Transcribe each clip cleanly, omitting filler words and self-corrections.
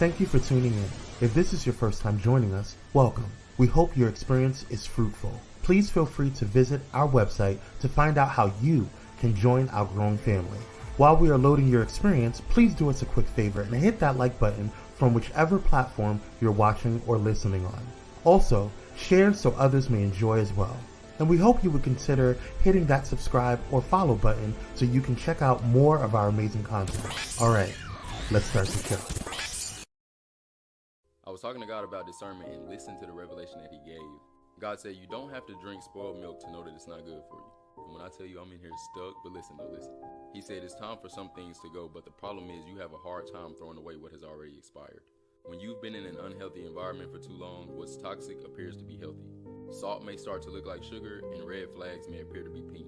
Thank you for tuning in. If this is your first time joining us, welcome. We hope your experience is fruitful. Please feel free to visit our website to find out how you can join our growing family. While we are loading your experience, please do us a quick favor and hit that like button from whichever platform you're watching or listening on. Also, share so others may enjoy as well. And we hope you would consider hitting that subscribe or follow button so you can check out more of our amazing content. All right, let's start the show. I was talking to God about discernment and listened to the revelation that he gave. God said, you don't have to drink spoiled milk to know that it's not good for you. And when I tell you I'm in here stuck, but listen. He said it's time for some things to go, but the problem is you have a hard time throwing away what has already expired. When you've been in an unhealthy environment for too long, what's toxic appears to be healthy. Salt may start to look like sugar, and red flags may appear to be pink.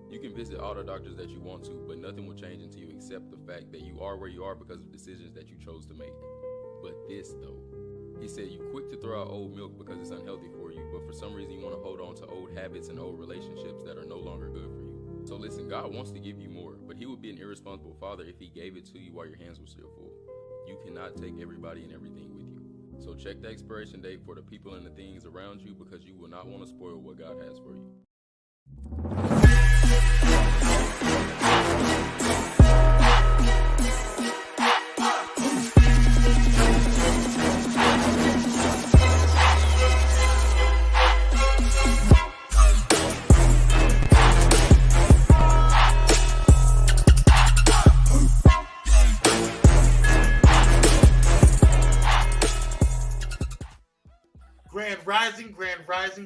You can visit all the doctors that you want to, but nothing will change until you accept the fact that you are where you are because of decisions that you chose to make. But this, though, he said you're quick to throw out old milk because it's unhealthy for you, but for some reason you want to hold on to old habits and old relationships that are no longer good for you. So listen, God wants to give you more, but he would be an irresponsible father if he gave it to you while your hands were still full. You cannot take everybody and everything with you. So check the expiration date for the people and the things around you because you will not want to spoil what God has for you.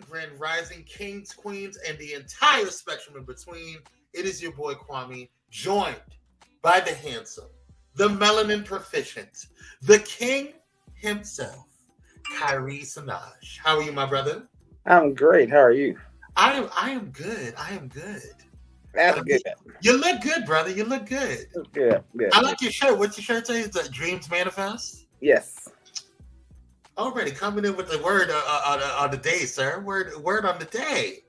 Grand Rising, kings, queens, and the entire spectrum in between. It is your boy Kwame, joined by the handsome, the melanin proficient, the king himself, Kire Sanaj. How are you, my brother? I'm great. How are you? I am good. That's good. You look good, brother. You look good. Good. I like your shirt. What's your shirt say? Is that Dreams Manifest? Yes. Already coming in with the word on the day, sir. Word on the day.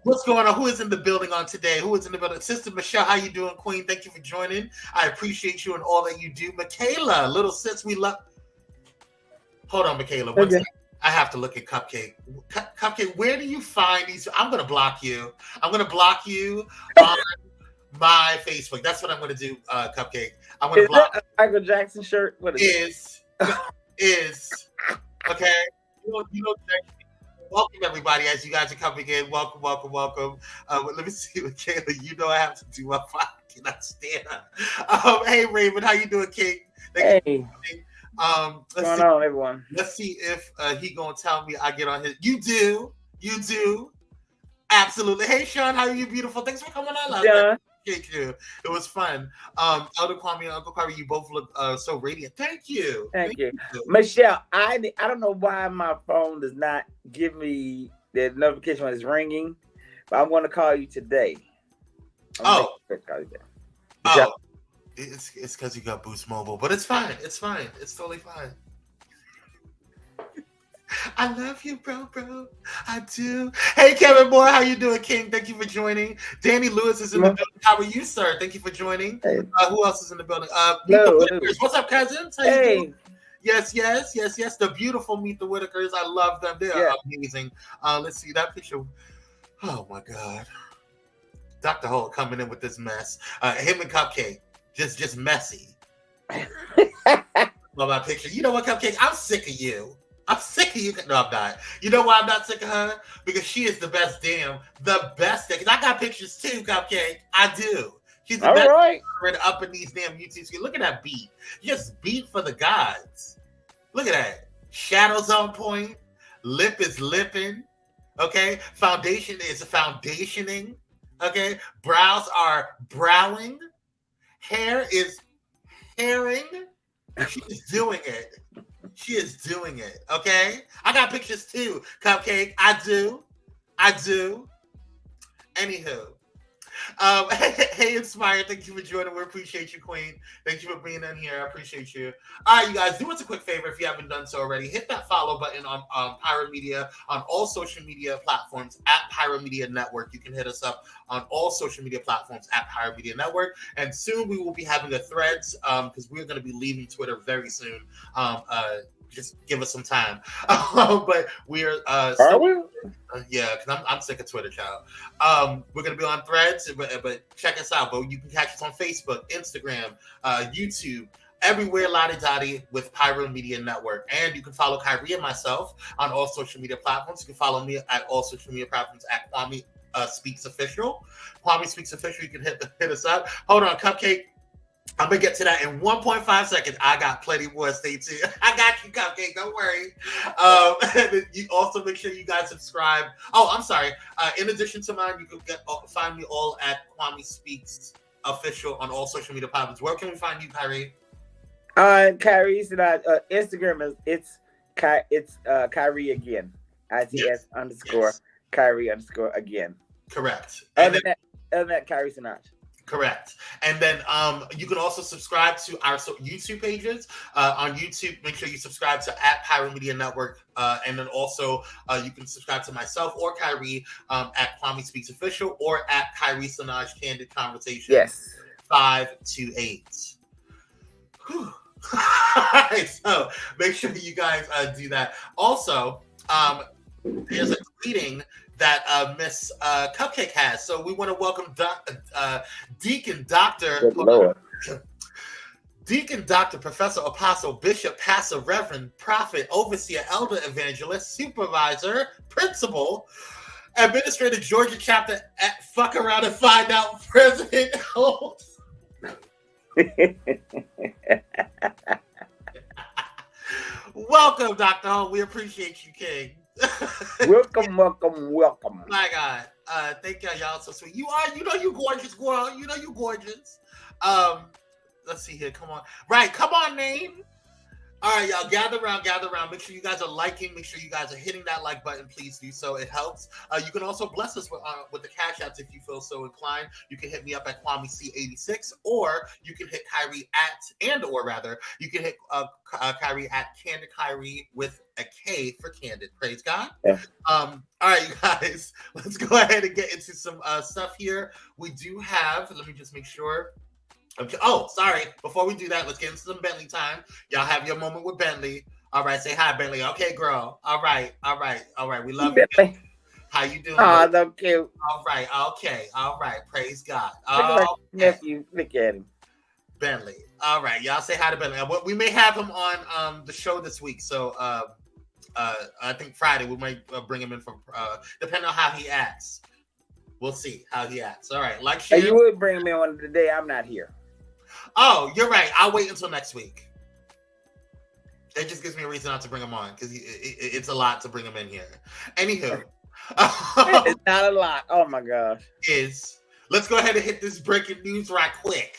What's going on? Who is in the building on today? Who is in the building? Sister Michelle, how you doing, Queen? Thank you for joining. I appreciate you and all that you do. Michaela, little sis, we love. Hold on, Michaela. One second. I have to look at Cupcake. Cupcake, where do you find these? I'm going to block you. I'm going to block you on my Facebook. That's what I'm going to do, Cupcake. I'm going to block. That a Michael Jackson shirt? What is okay. Welcome everybody as you guys are coming in. Welcome. Let me see, Michaela. You know I have to do my fight. I cannot stand her. Hey Raven, how you doing, King? Hey. What's going on, everyone? Let's see if he gonna tell me I get on his. You do. Absolutely. Hey Sean, how are you? Beautiful. Thanks for coming on. Yeah. Thank you. It was fun. Elder Kwame and Uncle Kyrie, you both look so radiant. Thank you. Thank you. Michelle, I don't know why my phone does not give me the notification when it's ringing, but I'm going to call you today. It's because you got Boost Mobile, but it's fine. It's totally fine. I love you, bro. I do. Hey, Kevin Moore, how you doing, King? Thank you for joining. Danny Lewis is in the building. How are you, sir? Thank you for joining. Hey. Who else is in the building? Hello. What's up, cousins? How you doing? Yes. The beautiful Meet the Whitakers. I love them. They are amazing. Let's see that picture. Oh my God. Dr. Holt coming in with this mess. Him and Cupcake. Just messy. Love my picture. You know what, Cupcake? I'm sick of you. No, I'm not. You know why I'm not sick of her? Because she is the best damn. Because I got pictures too, Cupcake. I do. She's the best. Right. Up in these damn YouTube screens. Look at that beat. Just beat for the gods. Look at that. Shadows on point. Lip is lipping. Okay. Foundation is foundationing. Okay. Brows are browing. Hair is hairing. She is doing it. Okay? I got pictures too, Cupcake. I do. Anywho. Hey, Inspire, thank you for joining. We appreciate you, Queen. Thank you for being in here. I appreciate you. All right, you guys, do us a quick favor if you haven't done so already. Hit that follow button on Pyro Media on all social media platforms at Pyro Media Network. You can hit us up on all social media platforms at Pyro Media Network. And soon we will be having a Threads because we're going to be leaving Twitter very soon. Just give us some time. But we're yeah, because I'm sick of Twitter, child. We're gonna be on Threads, but check us out. But you can catch us on Facebook, Instagram, YouTube, everywhere, lottie with Pyro Media Network. And you can follow Kire and myself on all social media platforms. You can follow me at all social media platforms at Kwame Speaks Official. Kwame Speaks Official. You can hit us up. Hold on, Cupcake. I'm gonna get to that in 1.5 seconds. I got plenty more. Stay tuned. I got you, Cupcake. Don't worry. You also make sure you guys subscribe. Oh, I'm sorry. In addition to mine, you can find me all at Kwame Speaks Official on all social media platforms. Where can we find you, Kyrie? Kyrie's Instagram is Kyrie again. ITS _. Kyrie _again. Correct. Other than that, Kyrie Sinach. Correct. And then you can also subscribe to our YouTube pages. On YouTube, make sure you subscribe to at Pyro Media Network. And then also you can subscribe to myself or Kyrie at Kwame Speaks Official or at Kyrie Sinaj Candid Conversation. Yes. 528. All right, so make sure you guys do that. Also, there's a greeting that Miss Cupcake has. So we want to welcome Deacon Doctor, Deacon Doctor, Professor, Apostle, Bishop, Pastor, Reverend, Prophet, Overseer, Elder, Evangelist, Supervisor, Principal, Administrator, Georgia Chapter at Fuck Around and Find Out, President Holmes. Welcome, Dr. Holmes. We appreciate you, King. welcome. My God. Thank y'all so sweet. You gorgeous, girl. You know you gorgeous. Let's see here. Come on. Right. Come on, name. All right, y'all, gather around. Make sure you guys are liking. Make sure you guys are hitting that like button. Please do so. It helps. You can also bless us with the cash apps if you feel so inclined. You can hit me up at Kwame C86, or you can hit Kyrie you can hit Kyrie at Candid Kyrie with a K for Candid. Praise God. Yeah. All right, you guys, let's go ahead and get into some stuff here. We do have, let me just make sure. Okay. Oh, sorry. Before we do that, let's get into some Bentley time. Y'all have your moment with Bentley. All right, say hi, Bentley. Okay, girl. All right. We love you. Bentley. How you doing? Oh, that's cute. All right. Okay. All right. Praise God. Nephew, look at him. Bentley. All right. Y'all say hi to Bentley. We may have him on the show this week. So I think Friday we might bring him in for depending on how he acts. We'll see how he acts. All right. Like share. You would bring him in one today. I'm not here. Oh, you're right. I'll wait until next week. It just gives me a reason not to bring him on because it's a lot to bring him in here. Anywho. It's not a lot. Oh, my gosh. Let's go ahead and hit this breaking news right quick.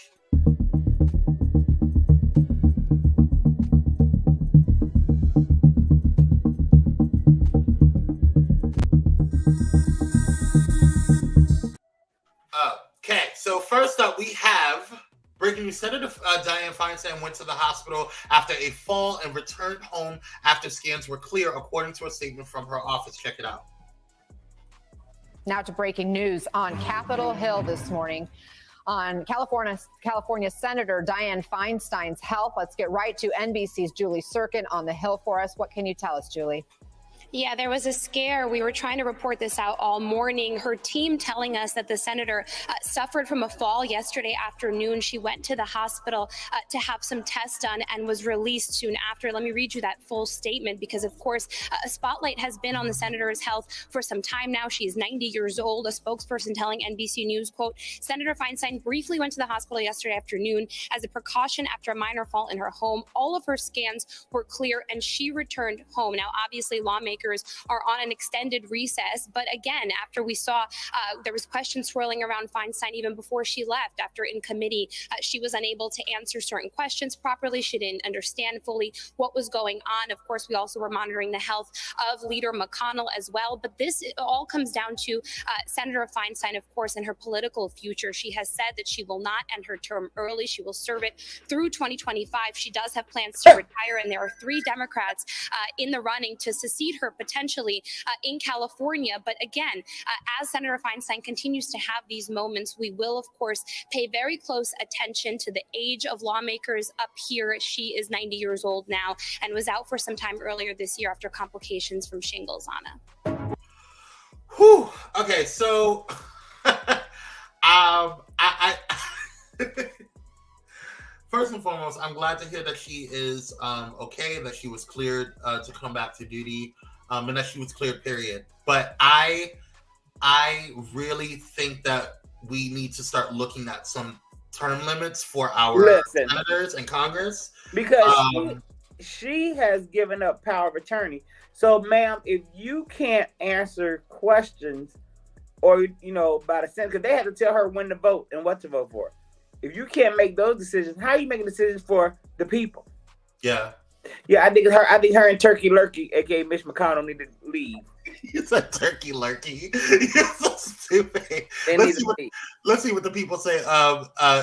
Okay, so first up we have breaking news. Senator Dianne Feinstein went to the hospital after a fall and returned home after scans were clear, according to a statement from her office. Check it out. Now to breaking news on Capitol Hill this morning on California Senator Dianne Feinstein's health. Let's get right to NBC's Julie Sirkin on the Hill for us. What can you tell us, Julie? Yeah, there was a scare. We were trying to report this out all morning. Her team telling us that the senator suffered from a fall yesterday afternoon. She went to the hospital to have some tests done and was released soon after. Let me read you that full statement because, of course, a spotlight has been on the senator's health for some time now. She is 90 years old. A spokesperson telling NBC News, quote, Senator Feinstein briefly went to the hospital yesterday afternoon as a precaution after a minor fall in her home. All of her scans were clear and she returned home. Now, obviously, lawmakers lawmakers are on an extended recess. But again, after we saw there was questions swirling around Feinstein even before she left, after in committee, she was unable to answer certain questions properly. She didn't understand fully what was going on. Of course, we also were monitoring the health of Leader McConnell as well. But this all comes down to Senator Feinstein, of course, and her political future. She has said that she will not end her term early. She will serve it through 2025. She does have plans to retire, and there are 3 Democrats in the running to succeed her potentially in California. But again, as Senator Feinstein continues to have these moments, we will, of course, pay very close attention to the age of lawmakers up here. She is 90 years old now and was out for some time earlier this year after complications from shingles, Anna. Whew. Okay, so first and foremost, I'm glad to hear that she is okay, that she was cleared to come back to duty, and that she was cleared, period. But I really think that we need to start looking at some term limits for our senators and Congress. Because she has given up power of attorney. So, ma'am, if you can't answer questions or, by the Senate, because they had to tell her when to vote and what to vote for. If you can't make those decisions, how are you making decisions for the people? Yeah. Yeah, I think her and Turkey Lurkey, aka Mitch McConnell, need to leave. You said Turkey Lurkey. You're so stupid. Let's see what the people say.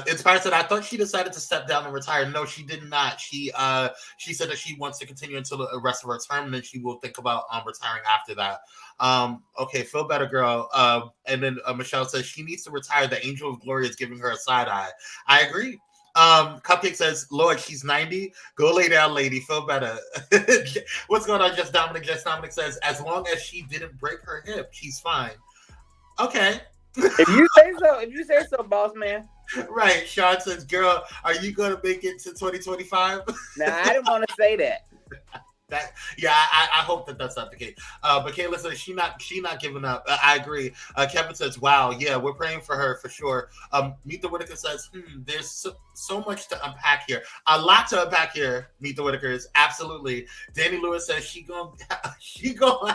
Inspired said, I thought she decided to step down and retire. No, she did not. She said that she wants to continue until the rest of her term, and then she will think about retiring after that. Okay, feel better, girl. And then Michelle says she needs to retire. The angel of glory is giving her a side eye. I agree. Cupcake says, Lord, she's 90. Go lay down, lady. Feel better. What's going on, Just Dominic? Just Dominic says, as long as she didn't break her hip, she's fine. Okay. If you say so, boss man. Right. Sean says, girl, are you going to make it to 2025? Nah, I didn't want to say that. I hope that that's not the case. But Kayla says she not giving up. I agree. Kevin says, wow, yeah, we're praying for her for sure. Meet the Whitakers says, there's so much to unpack here. A lot to unpack here. Meet the Whitakers, absolutely. Danny Lewis says she gonna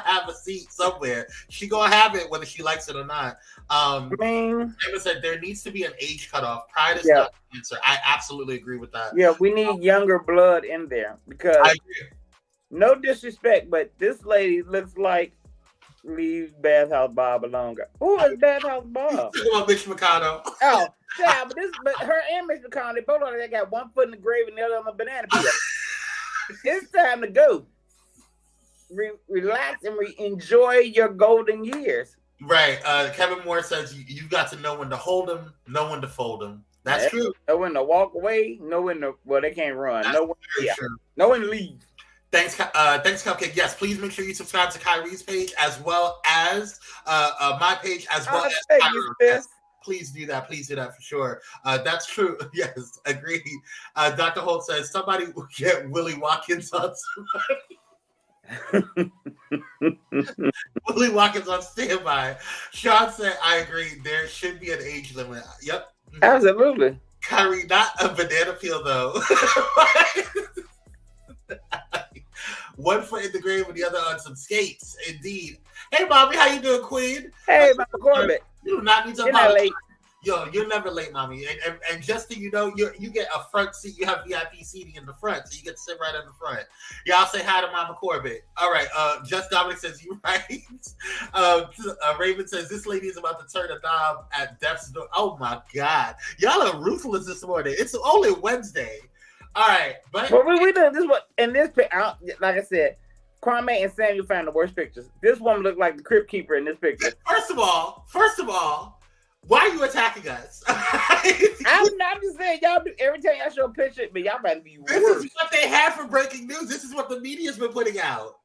have a seat somewhere. She gonna have it whether she likes it or not. Kevin said there needs to be an age cutoff. Pride is not the answer. I absolutely agree with that. Yeah, we need younger blood in there because I agree. No disrespect, but this lady looks like leave Bathhouse Bob alone. Who is Bathhouse Bob? Mitch McConnell. Oh, yeah, but her and Mitch McConnell, they both on they got one foot in the grave and the other on the banana peel. It's time to go. Relax and enjoy your golden years. Right. Kevin Moore says you've got to know when to hold them, know when to fold them. That's true. Know when to walk away, know when to they can't run. That's know when to leave. Thanks, Cupcake. Yes, please make sure you subscribe to Kyree's page as well as my page as well as Kyree's. Please do that. Please do that for sure. That's true. Yes, agreed. Dr. Holt says somebody will get Willie Watkins on somebody. Willie Watkins on standby. Sean said, I agree. There should be an age limit. Yep. Absolutely. Kyrie, not a banana peel though. One foot in the grave and the other on some skates. Indeed. Hey, Mommy, how you doing, Queen? Hey, Mama Corbett. You do not need to apologize. Yo, you're never late, Mommy. And just so you know, you get a front seat. You have VIP seating in the front, so you get to sit right in the front. Y'all say hi to Mama Corbett. All right. Just Dominic says, you right. Raven says, this lady is about to turn a knob at death's door. Oh, my God. Y'all are ruthless this morning. It's only Wednesday. All right, but we doing this one in this picture. Like I said, Kwame and Samuel found the worst pictures. This woman looked like the crypt keeper in this picture. First of all, why are you attacking us? I'm just saying, y'all do every time y'all show a picture, but y'all better be worse. This is what they have for breaking news. This is what the media's been putting out.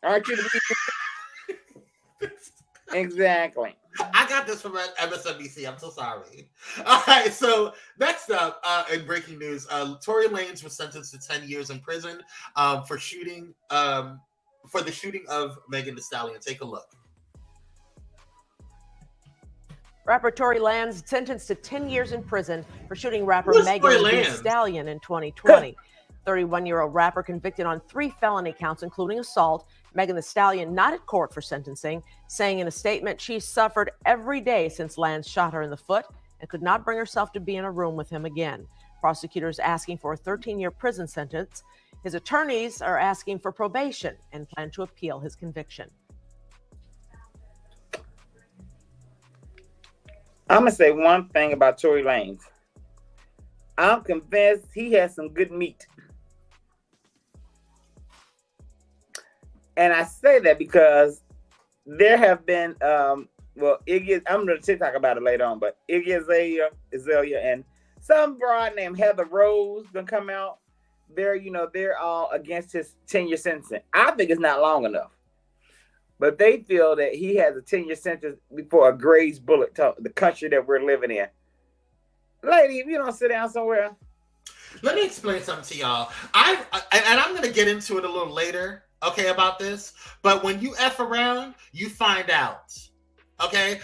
Aren't you the Exactly. I got this from MSNBC. I'm so sorry. All right. So next up, in breaking news, Tory Lanez was sentenced to 10 years in prison for the shooting of Megan Thee Stallion. Take a look. Rapper Tory Lanez sentenced to 10 years in prison for shooting rapper Megan Thee Stallion in 2020. 31-year-old rapper convicted on 3 felony counts, including assault. Megan Thee Stallion not at court for sentencing, saying in a statement she suffered every day since Lance shot her in the foot and could not bring herself to be in a room with him again. Prosecutors asking for a 13-year prison sentence. His attorneys are asking for probation and plan to appeal his conviction. I'm going to say one thing about Tory Lanez. I'm convinced he has some good meat. And I say that because there have been, Iggy, I'm going to talk about it later on, but Iggy Azalea and some broad named Heather Rose gonna come out. They're all against his 10-year sentencing. I think it's not long enough. But they feel that he has a 10-year sentence before a grazed bullet to the country that we're living in. Lady, if you don't sit down somewhere. Let me explain something to y'all. I'm going to get into it a little later, okay, about this. But when you F around, you find out, okay?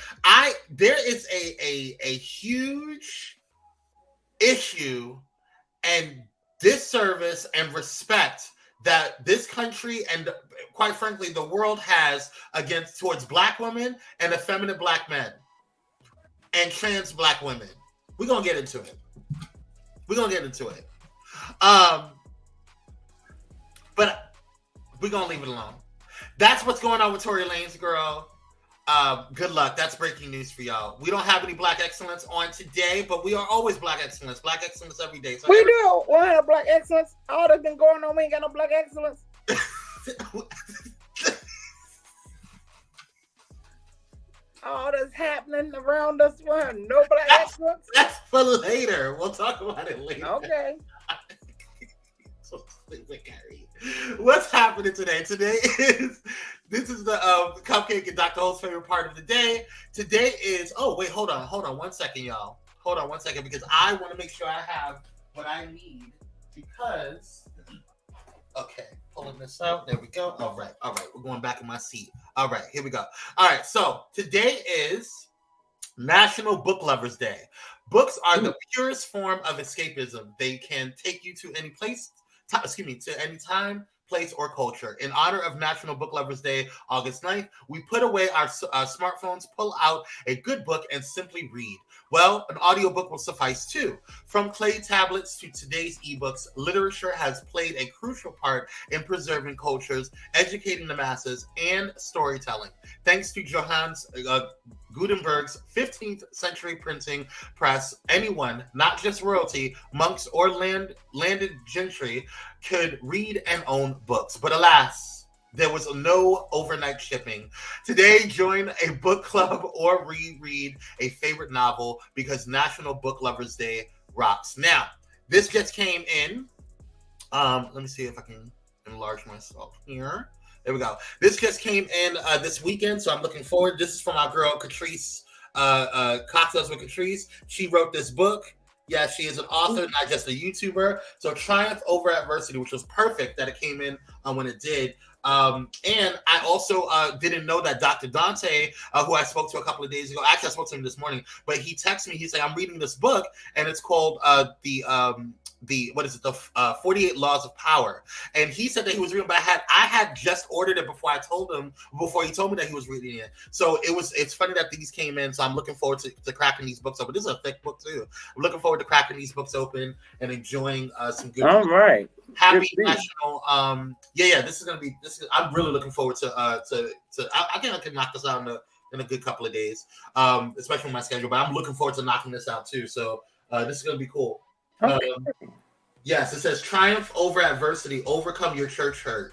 There is a huge issue and disservice and respect that this country and quite frankly the world has towards black women and effeminate black men and trans black women. We're gonna get into it. But we're gonna leave it alone. That's what's going on with Tory Lanez, girl. Good luck. That's breaking news for y'all. We don't have any black excellence on today, but we are always black excellence. Black excellence every day. So we do. We have black excellence. All that's been going on, we ain't got no black excellence. All that's happening around us, we have no black excellence. That's for later. We'll talk about it later. Okay. What's happening today? This is the Cupcake and Dr. Ho's favorite part of the day. Today is, hold on 1 second, y'all. Hold on 1 second, because I want to make sure I have what I need, because, okay, pulling this out. There we go. All right. We're going back in my seat. All right, here we go. All right, so today is National Book Lovers Day. Books are the purest form of escapism. They can take you to any place, to any time, place, or culture. In honor of National Book Lovers Day, August 9th, we put away our smartphones, pull out a good book, and simply read. Well, an audiobook will suffice too. From clay tablets to today's ebooks, literature has played a crucial part in preserving cultures, educating the masses, and storytelling. Thanks to Johannes Gutenberg's 15th century printing press, anyone, not just royalty, monks, or landed gentry, could read and own books. But alas, there was no overnight shipping. Today, join a book club or reread a favorite novel, because National Book Lovers Day rocks. Now, this just came in. Let me see if I can enlarge myself here. There we go. This just came in this weekend, so I'm looking forward. This is from our girl, Catrice, Cocktails with Catrice. She wrote this book. Yeah, she is an author, not just a YouTuber. So Triumph Over Adversity, which was perfect that it came in when it did. And I also didn't know that Dr. Dante, who I spoke to a couple of days ago, actually I spoke to him this morning, but he texted me, he's like, I'm reading this book, and it's called the 48 Laws of Power. And he said that he was reading, but I had just ordered it before he told me that he was reading it. So it's funny that these came in, so I'm looking forward to cracking these books open. This is a thick book too. I'm looking forward to cracking these books open and enjoying some good. All right. Happy National. I'm really looking forward to I think I can knock this out in a good couple of days, especially with my schedule, but I'm looking forward to knocking this out too. So this is going to be cool. Okay. Yes, it says Triumph Over Adversity, Overcome Your Church Hurt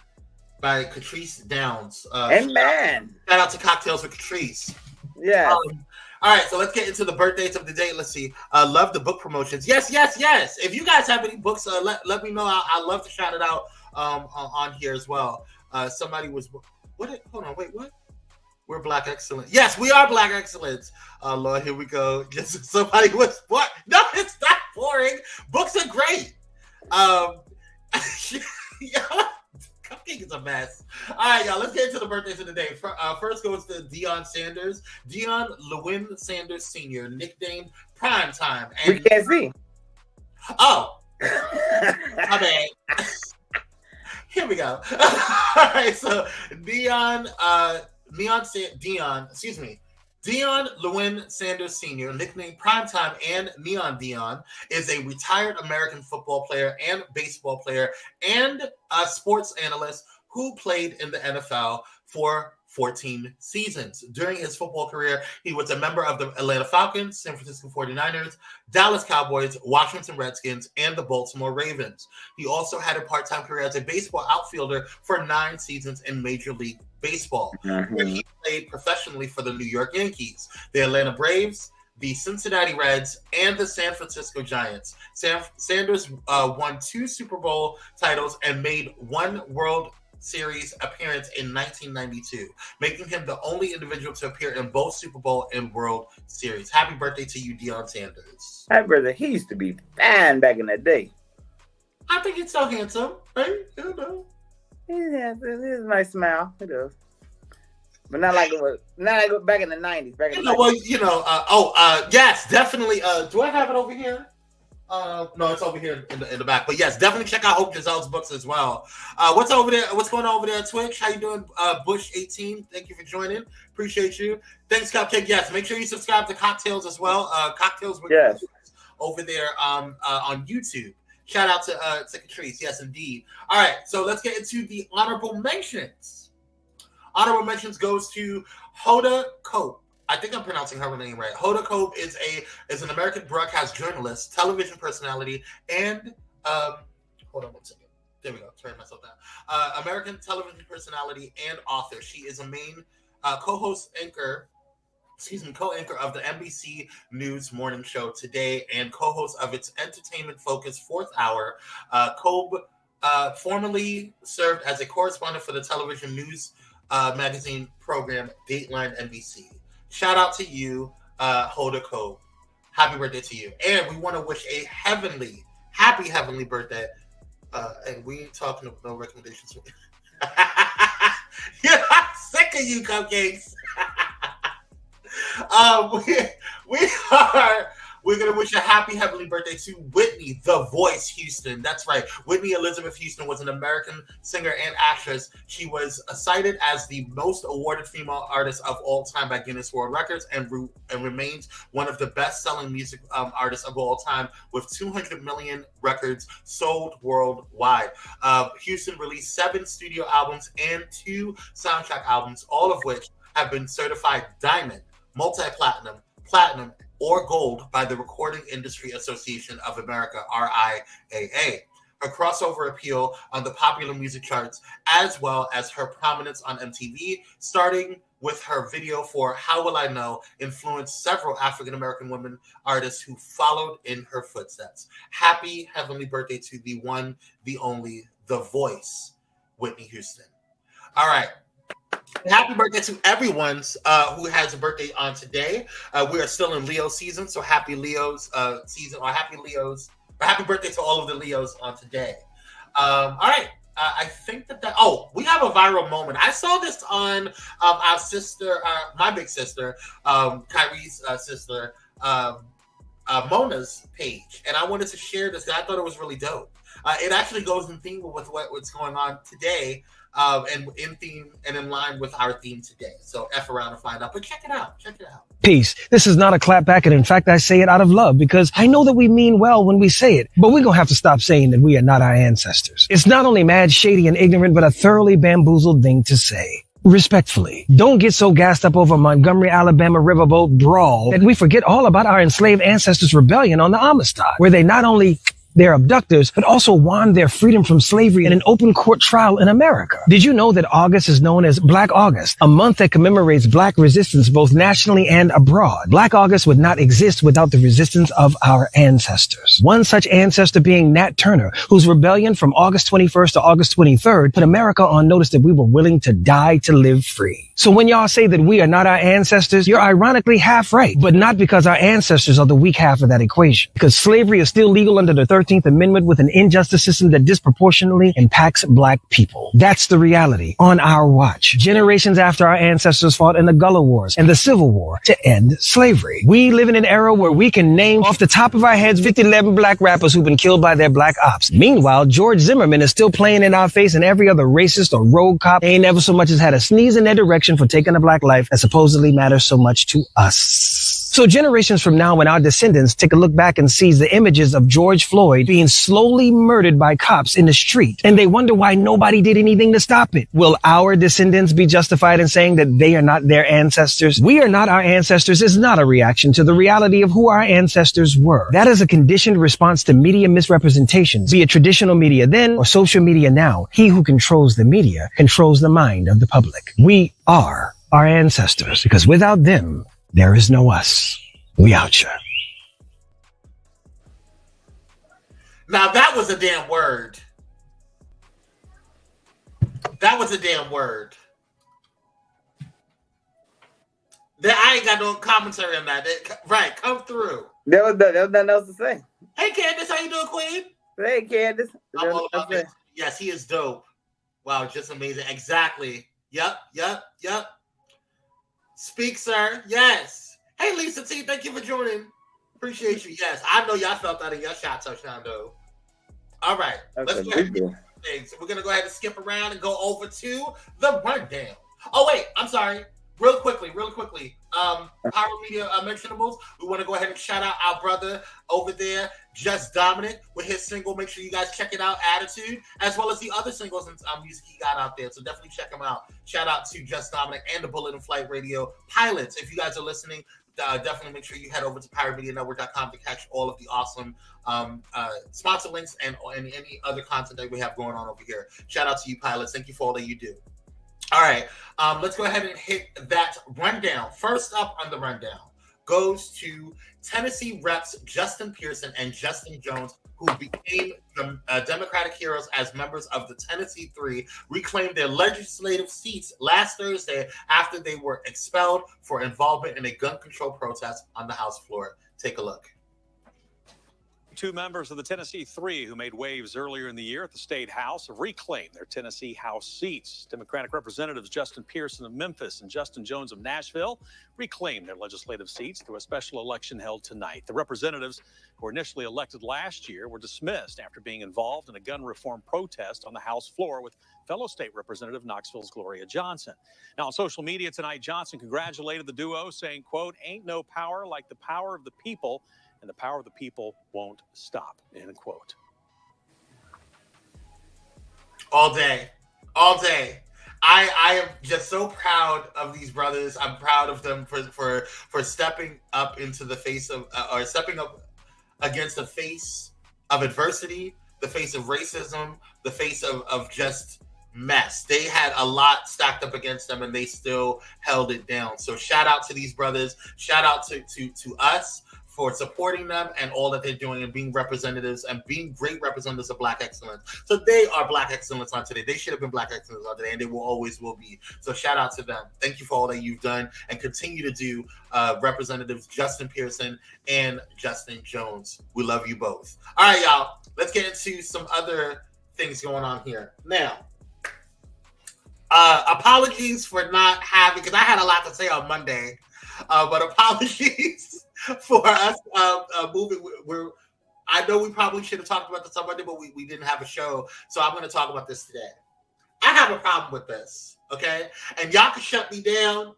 by Catrice Downs. Amen. Shout out to Cocktails with Catrice. Yeah. All right, so let's get into the birthdays of the day. Let's see. Love the book promotions. Yes. If you guys have any books, let me know. I love to shout it out on here as well. Somebody was what? Hold on, wait, what? We're Black Excellence. Yes, we are Black Excellence. Lord, here we go. Just somebody was what? No, it's not boring. Books are great. Cupcake is a mess. All right, y'all, let's get into the birthdays of the day. First goes to Deion Sanders. Deion Lewin Sanders Sr., nicknamed Primetime. And we can't see. Oh, My bad. Here we go. All right, so Dion Lewin Sanders Sr., nicknamed Primetime and Neon Dion, is a retired American football player and baseball player and a sports analyst who played in the NFL for 14 seasons. During his football career, he was a member of the Atlanta Falcons, San Francisco 49ers, Dallas Cowboys, Washington Redskins, and the Baltimore Ravens. He also had a part-time career as a baseball outfielder for 9 seasons in Major League Baseball, where he played professionally for the New York Yankees, the Atlanta Braves, the Cincinnati Reds, and the San Francisco Giants. Sanders won 2 Super Bowl titles and made 1 World Series appearance in 1992, making him the only individual to appear in both Super Bowl and World Series. Happy birthday to you, Deion Sanders. Happy birthday. He used to be fine back in the day. I think he's so handsome, right? I don't know. Yeah, it is a nice smile. It does. But not like back in the 90s. Yes, definitely. Do I have it over here? No, it's over here in the back. But yes, definitely check out Hope Giselle's books as well. What's over there? What's going on over there on Twitch? How you doing, Bush18? Thank you for joining. Appreciate you. Thanks, Cupcake. Yes, make sure you subscribe to Cocktails as well. Cocktails over there on YouTube. Shout out to Catrice. Yes, indeed. All right, so let's get into the honorable mentions. Honorable mentions goes to Hoda Cope. I think I'm pronouncing her name right. Hoda Cope is an American broadcast journalist, television personality, and hold on one second. There we go. Turn myself down. American television personality and author. She is a main co-anchor of the NBC News morning show Today and co-host of its entertainment-focused 4th Hour. Cope formerly served as a correspondent for the television news magazine program Dateline NBC. Shout out to you, Hoda Cope. Happy birthday to you. And we want to wish a happy heavenly birthday. And we ain't talking about no recommendations. Yeah, I'm sick of you, Cupcakes. We're going to wish a happy heavenly birthday to Whitney, the Voice Houston. That's right. Whitney Elizabeth Houston was an American singer and actress. She was cited as the most awarded female artist of all time by Guinness World Records and remains one of the best-selling music artists of all time with 200 million records sold worldwide. Houston released 7 studio albums and 2 soundtrack albums, all of which have been certified diamond, multi-platinum, platinum, or gold by the Recording Industry Association of America, RIAA. Her crossover appeal on the popular music charts, as well as her prominence on MTV, starting with her video for How Will I Know, influenced several African-American women artists who followed in her footsteps. Happy heavenly birthday to the one, the only, the Voice, Whitney Houston. All right. Happy birthday to everyone who has a birthday on today. We are still in Leo season, so happy Leo's season, or happy birthday to all of the Leos on today. All right. I think that we have a viral moment. I saw this on our sister, my big sister, Kire's sister, Mona's page, and I wanted to share this because I thought it was really dope. It actually goes in theme with what's going on today. And in theme and in line with our theme today. So F around and find out. But check it out. Peace. This is not a clapback, and in fact, I say it out of love because I know that we mean well when we say it. But we're going to have to stop saying that we are not our ancestors. It's not only mad, shady, and ignorant, but a thoroughly bamboozled thing to say. Respectfully, don't get so gassed up over Montgomery, Alabama riverboat brawl that we forget all about our enslaved ancestors' rebellion on the Amistad, where they not only their abductors, but also won their freedom from slavery in an open court trial in America. Did you know that August is known as Black August, a month that commemorates Black resistance both nationally and abroad? Black August would not exist without the resistance of our ancestors. One such ancestor being Nat Turner, whose rebellion from August 21st to August 23rd put America on notice that we were willing to die to live free. So when y'all say that we are not our ancestors, you're ironically half right, but not because our ancestors are the weak half of that equation. Because slavery is still legal under the 13th Amendment with an injustice system that disproportionately impacts black people. That's the reality on our watch. Generations after our ancestors fought in the Gullah Wars and the Civil War to end slavery. We live in an era where we can name off the top of our heads 11 black rappers who've been killed by their black ops. Meanwhile, George Zimmerman is still playing in our face, and every other racist or rogue cop ain't ever so much as had a sneeze in their direction for taking a black life that supposedly matters so much to us. So generations from now, when our descendants take a look back and sees the images of George Floyd being slowly murdered by cops in the street, and they wonder why nobody did anything to stop it, will our descendants be justified in saying that they are not their ancestors? We are not our ancestors is not a reaction to the reality of who our ancestors were. That is a conditioned response to media misrepresentations, be it traditional media then or social media now. He who controls the media controls the mind of the public. We are our ancestors, because without them, there is no us. We out here. Now that was a damn word. That was a damn word. I ain't got no commentary on that. Right, come through. There was nothing else to say. Hey, Candace, how you doing, Queen? Hey, Candace. I'm all about it. Yes, he is dope. Wow, just amazing. Exactly. Yep. Speak, sir. Yes. Hey, Lisa T, thank you for joining. Appreciate you. Yes, I know y'all felt that in your shot touchdown, though. All right, let's go ahead and do things. We're going to go ahead and skip around and go over to the rundown. Oh, wait, I'm sorry. Real quickly. Pyro Media Mentionables. We want to go ahead and shout out our brother over there, Just Dominic, with his single. Make sure you guys check it out, Attitude, as well as the other singles and music he got out there. So definitely check him out. Shout out to Just Dominic and the Bullet and Flight Radio pilots. If you guys are listening, definitely make sure you head over to pyromedianetwork.com to catch all of the awesome sponsor links and any other content that we have going on over here. Shout out to you, pilots. Thank you for all that you do. All right, let's go ahead and hit that rundown. First up on the rundown goes to Tennessee reps Justin Pearson and Justin Jones, who became Democratic heroes as members of the Tennessee Three, reclaimed their legislative seats last Thursday after they were expelled for involvement in a gun control protest on the House floor. Take a look. Two members of the Tennessee Three who made waves earlier in the year at the State House have reclaimed their Tennessee House seats. Democratic Representatives Justin Pearson of Memphis and Justin Jones of Nashville reclaimed their legislative seats through a special election held tonight. The representatives, who were initially elected last year, were dismissed after being involved in a gun reform protest on the House floor with fellow state representative Knoxville's Gloria Johnson. Now, on social media tonight, Johnson congratulated the duo, saying, quote, "Ain't no power like the power of the people, and the power of the people won't stop," end quote. All day. I am just so proud of these brothers. I'm proud of them for stepping up into the face of, or stepping up against the face of adversity, the face of racism, the face of just mess. They had a lot stacked up against them and they still held it down. So shout out to these brothers. Shout out to us for supporting them and all that they're doing and being representatives and being great representatives of Black excellence. So they are Black excellence on today. They should have been Black excellence on today, and they will be. So shout out to them. Thank you for all that you've done and continue to do, Representatives Justin Pearson and Justin Jones. We love you both. All right, y'all. Let's get into some other things going on here. Now, apologies for not having, because I had a lot to say on Monday, but apologies for us moving. I know we probably should have talked about this on Monday, but we didn't have a show, so I'm going to talk about this today. I have a problem with this, okay? And y'all can shut me down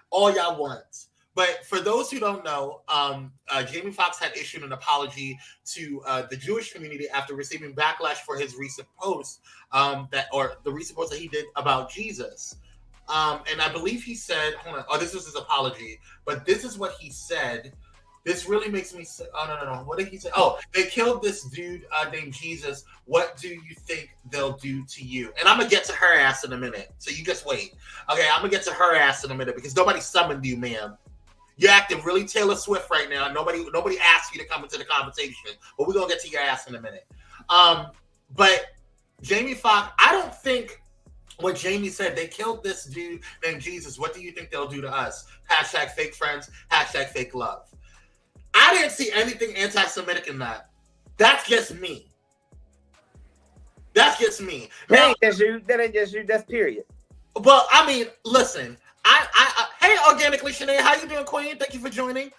all y'all want. But for those who don't know, Jamie Foxx had issued an apology to the Jewish community after receiving backlash for his recent post, the recent post that he did about Jesus. And I believe he said, hold on, this was his apology, but this is what he said. This really makes me say, no. What did he say? Oh, they killed this dude named Jesus. What do you think they'll do to you? And I'm going to get to her ass in a minute. So you just wait. Okay, I'm going to get to her ass in a minute because nobody summoned you, ma'am. You're acting really Taylor Swift right now. Nobody asked you to come into the conversation. But we're going to get to your ass in a minute. But Jamie Foxx, I don't think what Jamie said, they killed this dude named Jesus. What do you think they'll do to us? Hashtag fake friends, hashtag fake love. I didn't see anything anti-Semitic in that. That's just me. That's just me. That ain't just you. That ain't just you. That's period. Well, I mean, listen. Hey, Organically Sinead, how you doing, Queen? Thank you for joining.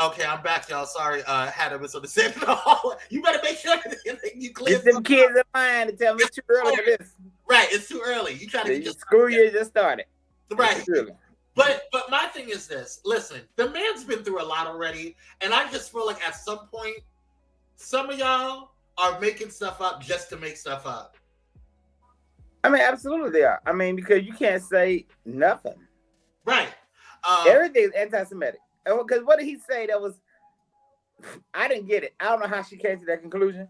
Okay, I'm back, y'all. Sorry, had a misunderstanding. You better make sure you clear. Get them kids in line to tell me it's too early for this. Right, it's too early. You try to get school year just started. Right. But my thing is this. Listen, the man's been through a lot already, and I just feel like at some point, some of y'all are making stuff up just to make stuff up. I mean, absolutely they are. I mean, because you can't say nothing. Right. Everything's anti-Semitic. Because what did he say that was... I didn't get it. I don't know how she came to that conclusion.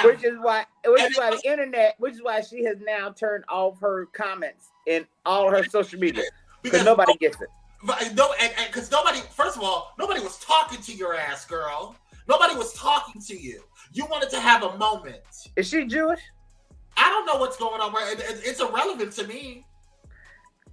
Which is why the internet, which is why she has now turned off her comments in all her social media. Because nobody gets it. Because nobody, first of all, nobody was talking to your ass, girl. Nobody was talking to you. You wanted to have a moment. Is she Jewish? I don't know what's going on. It's irrelevant to me.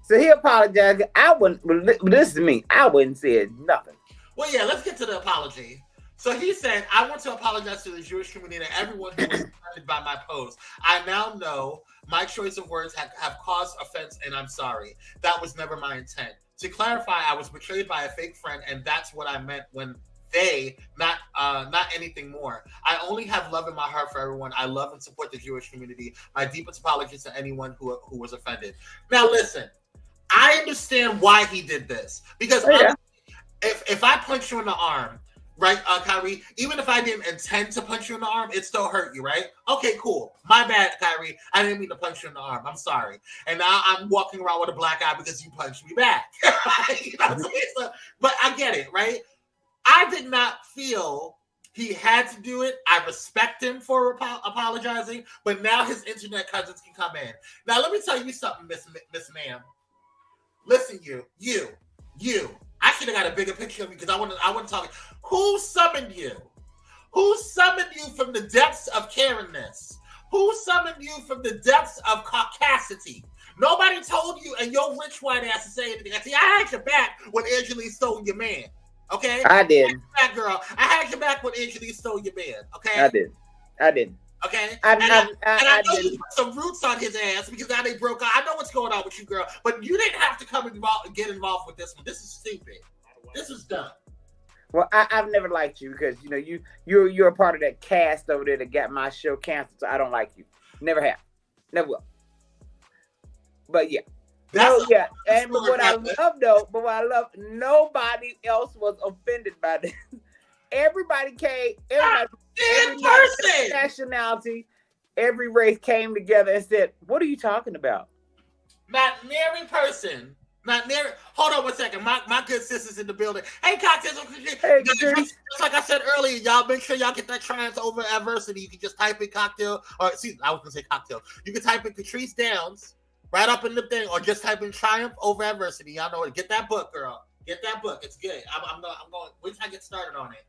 So he apologized. I wouldn't, this is me. I wouldn't say nothing. Well, yeah, let's get to the apology. So he said, I want to apologize to the Jewish community and everyone who was offended by my post. I now know my choice of words have caused offense and I'm sorry. That was never my intent. To clarify, I was betrayed by a fake friend and that's what I meant when they, not anything more. I only have love in my heart for everyone. I love and support the Jewish community. My deepest apologies to anyone who was offended. Now listen, I understand why he did this. Because if I punch you in the arm, right, Kyrie, even if I didn't intend to punch you in the arm, it still hurt you, right? Okay, cool. My bad, Kyrie. I didn't mean to punch you in the arm. I'm sorry. And now I'm walking around with a black eye because you punched me back. You know what I'm saying? So, but I get it, right? I did not feel he had to do it. I respect him for apologizing, but now his internet cousins can come in. Now, let me tell you something, Miss Ma'am. Listen, you. I should have got a bigger picture of you because I want to talk. Who summoned you? Who summoned you from the depths of Karenness? Who summoned you from the depths of caucasity? Nobody told you and your rich white ass to say anything. See, I had your back when Angela stole your man. Okay? I did. I had your back, girl. I had your back when Angela stole your man. Okay? I did. Okay? I know did. you put some roots on his ass because now they broke out. I know what's going on with you, girl. But you didn't have to come involved and get involved with this one. This is stupid. This is dumb. Well, I've never liked you because you're a part of that cast over there that got my show canceled. So I don't like you. Never have. Never will. But yeah. But what I love, nobody else was offended by this. Everybody came, every nationality, every race came together and said, "What are you talking about?" Not nary person. Not nary. Hold on one second. My good sisters in the building. Hey, cocktails. Hey, just like I said earlier, y'all make sure y'all get that triumph over adversity. You can just type in cocktail, or excuse me, I was gonna say cocktail. You can type in Catrice Downs right up in the thing, or just type in triumph over adversity. Y'all know it. Get that book, girl. Get that book. It's good. I'm going. Wait till I get started on it.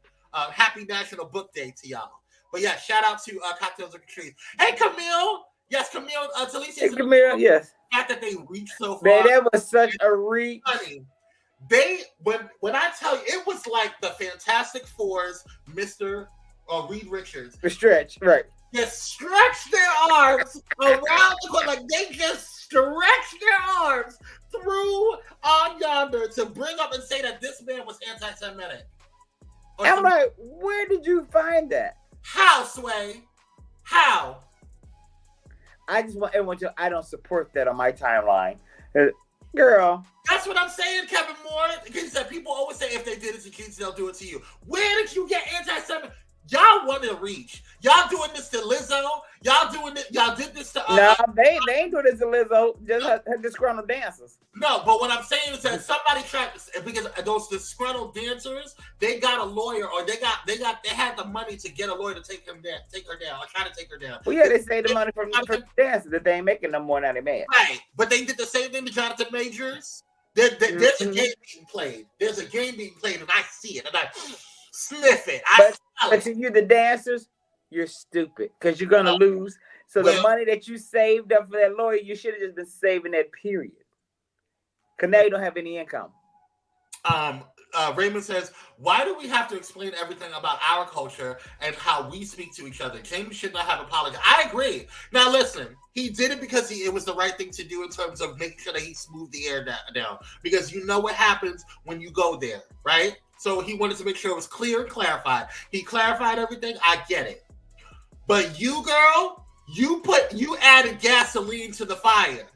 Happy National Book Day to y'all. But yeah, shout out to Cocktails of Catrice. Hey, Camille. Yes, Camille. Talisa. Hey, Camille. Yes. The fact that they reached so far. Man, that was such a reach. Honey, when I tell you, it was like the Fantastic Four's Mr. Reed Richards. The stretch, right. Just stretched their arms around the corner. Like they just stretched their arms through on yonder to bring up and say that this man was anti-Semitic. I'm like, where did you find that? How, Sway? How? I just want everyone to. I don't support that on my timeline, girl. That's what I'm saying, Kevin Moore. He said people always say if they did it to kids, they'll do it to you. Where did you get anti-Semitic? Y'all want to reach. Y'all doing this to Lizzo. Y'all doing it. Y'all did this to. No, they ain't doing this to Lizzo. Just her disgruntled dancers. No, but what I'm saying is that somebody tried because those disgruntled dancers, they got a lawyer, or they had the money to get a lawyer to take her down, or try to take her down. Well, yeah, they saved the money from the dancers that they ain't making no more now. They mad. Right, but they did the same thing to Jonathan Majors. There's a game being played. There's a game being played, and I see it, and I sniff it. But to you, the dancers, you're stupid because you're gonna lose. So the money that you saved up for that lawyer, you should have just been saving that period. Because now you don't have any income. Raymond says, why do we have to explain everything about our culture and how we speak to each other? Jamie should not have apologized. I agree. Now, listen, he did it because it was the right thing to do in terms of making sure that he smoothed the air down. Because you know what happens when you go there, right? So he wanted to make sure it was clear and clarified. He clarified everything. I get it. But you, girl, you added gasoline to the fire.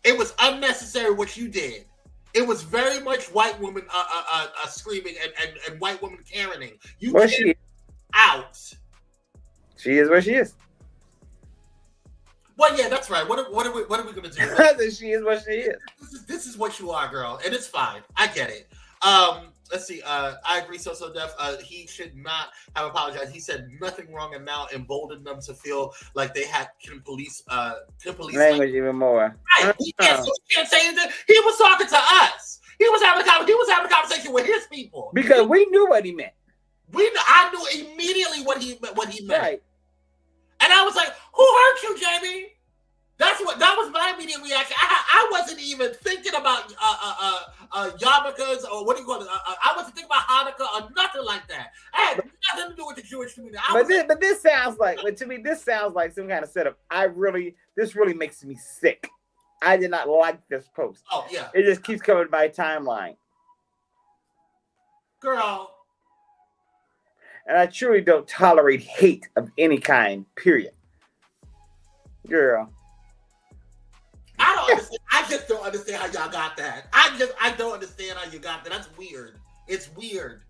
It was unnecessary what you did. It was very much white women screaming and white women Karening. You she out. She is where she is. Well, yeah, that's right. What are we gonna do? She is what she is. This is what you are, girl, and it's fine. I get it. Let's see. I agree. So Def. He should not have apologized. He said nothing wrong, and now emboldened them to feel like they can police language even more. Right. He can't say anything. He was talking to us. He was having a conversation with his people because we knew what he meant. I knew immediately what he meant. Right. And I was like, "Who hurt you, Jamie?" That was my immediate reaction. I wasn't even thinking about yarmulkes or what do you call it? I wasn't thinking about Hanukkah or nothing like that. I had nothing to do with the Jewish community. But this sounds like, to me, this sounds like some kind of setup. This really makes me sick. I did not like this post. Oh yeah, it just keeps coming to my timeline, girl. And I truly don't tolerate hate of any kind. Period, girl. I don't understand. I just don't understand how y'all got that. I don't understand how you got that. That's weird. It's weird.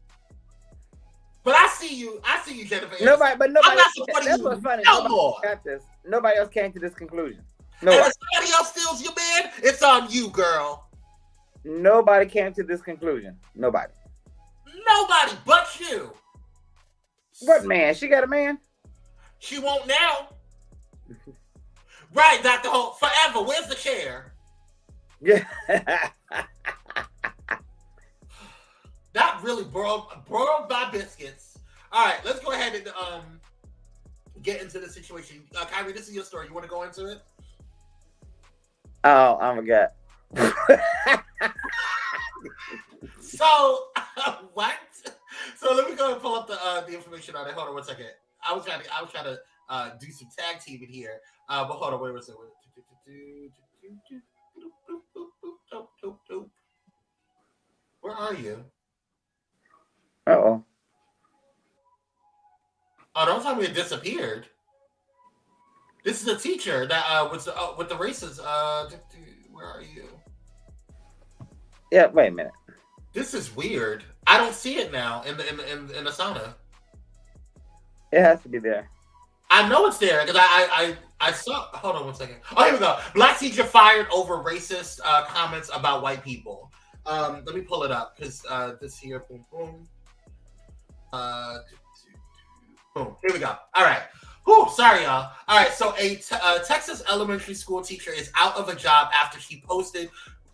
But I see you, Jennifer. Nobody. I'm not supporting that's you what's funny. no more. Got this. Nobody else came to this conclusion. And if somebody else steals your man, it's on you, girl. Nobody came to this conclusion. Nobody but you. What man? She got a man? She won't now. Right, Dr. Holt, forever. Where's the chair? Yeah. That really broiled my biscuits. All right, let's go ahead and get into the situation. Kire, this is your story. You want to go into it? Oh, I forgot. So, what? So let me go and pull up the information on it. Hold on 1 second. I was trying to do some tag team in here. But hold on, wait a second. Where are you? Uh-oh. Oh, don't tell me it disappeared. This is a teacher that was with the races. Where are you? Yeah, wait a minute. This is weird. I don't see it now in the sauna. It has to be there. I know it's there because I saw. Hold on 1 second. Oh, here we go. Black teacher fired over racist comments about white people. Let me pull it up because this here. Boom, boom. Boom. Here we go. All right. Whew, sorry, y'all. All right. So a Texas elementary school teacher is out of a job after she posted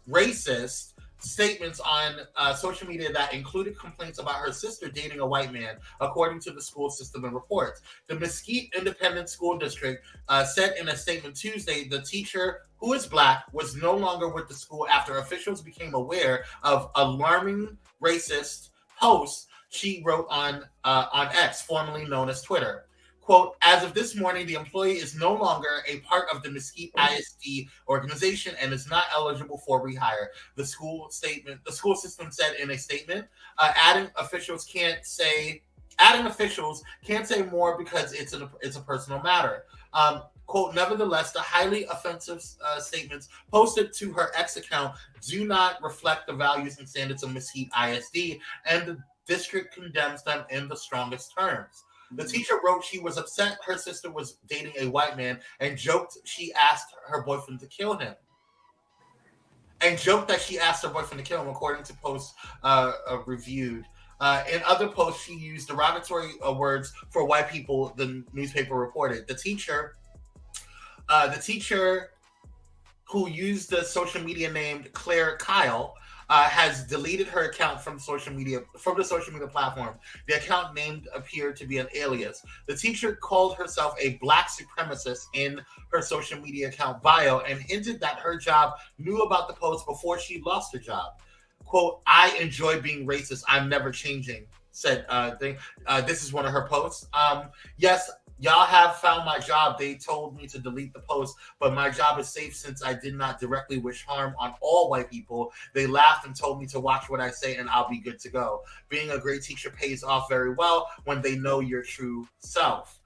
racist statements on social media that included complaints about her sister dating a white man, according to the school system and reports. The Mesquite Independent School District said in a statement Tuesday the teacher, who is black, was no longer with the school after officials became aware of alarming racist posts she wrote on X, formerly known as Twitter. Quote, as of this morning, the employee is no longer a part of the Mesquite ISD organization and is not eligible for rehire. The school system said in a statement, adding officials can't say more because it's a personal matter. Quote, nevertheless, the highly offensive statements posted to her X account do not reflect the values and standards of Mesquite ISD, and the district condemns them in the strongest terms. The teacher wrote she was upset her sister was dating a white man and joked she asked her boyfriend to kill him. According to posts reviewed. In other posts, she used derogatory words for white people, the newspaper reported. The teacher who used the social media named Claire Kyle has deleted her account from the social media platform. The account named appeared to be an alias. The teacher called herself a black supremacist in her social media account bio and hinted that her job knew about the post before she lost her job. Quote, "I enjoy being racist. I'm never changing," said this is one of her posts. Yes, y'all have found my job. They told me to delete the post, but my job is safe since I did not directly wish harm on all white people. They laughed and told me to watch what I say and I'll be good to go. Being a great teacher pays off very well when they know your true self.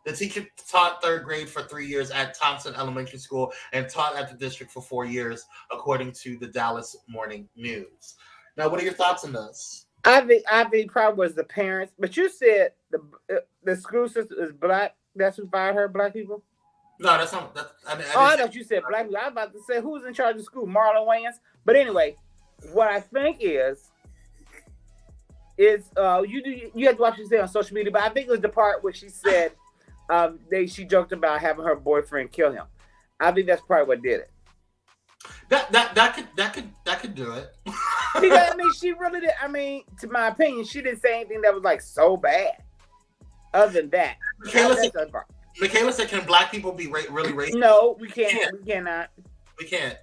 The teacher taught third grade for 3 years at Thompson Elementary School and taught at the district for 4 years, according to the Dallas Morning News. Now, what are your thoughts on this? I think probably was the parents, but you said the school system is black. That's who fired her, black people? No, that's not. I thought you said black people. I was about to say who's in charge of school, Marlon Wayans. But anyway, what I think is you have to watch what you say on social media. But I think it was the part where she said she joked about having her boyfriend kill him. I think that's probably what did it. That could do it. Because, I mean, she really did. I mean, to my opinion, she didn't say anything that was like so bad. Other than that, Michaela said, "Can black people be really racist?" No, we can't. We cannot. We can't.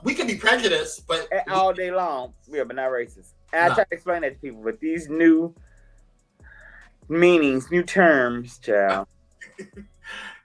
We can be prejudiced, but all day long. Yeah, but not racist. And I try to explain that to people, but these new meanings, new terms, child.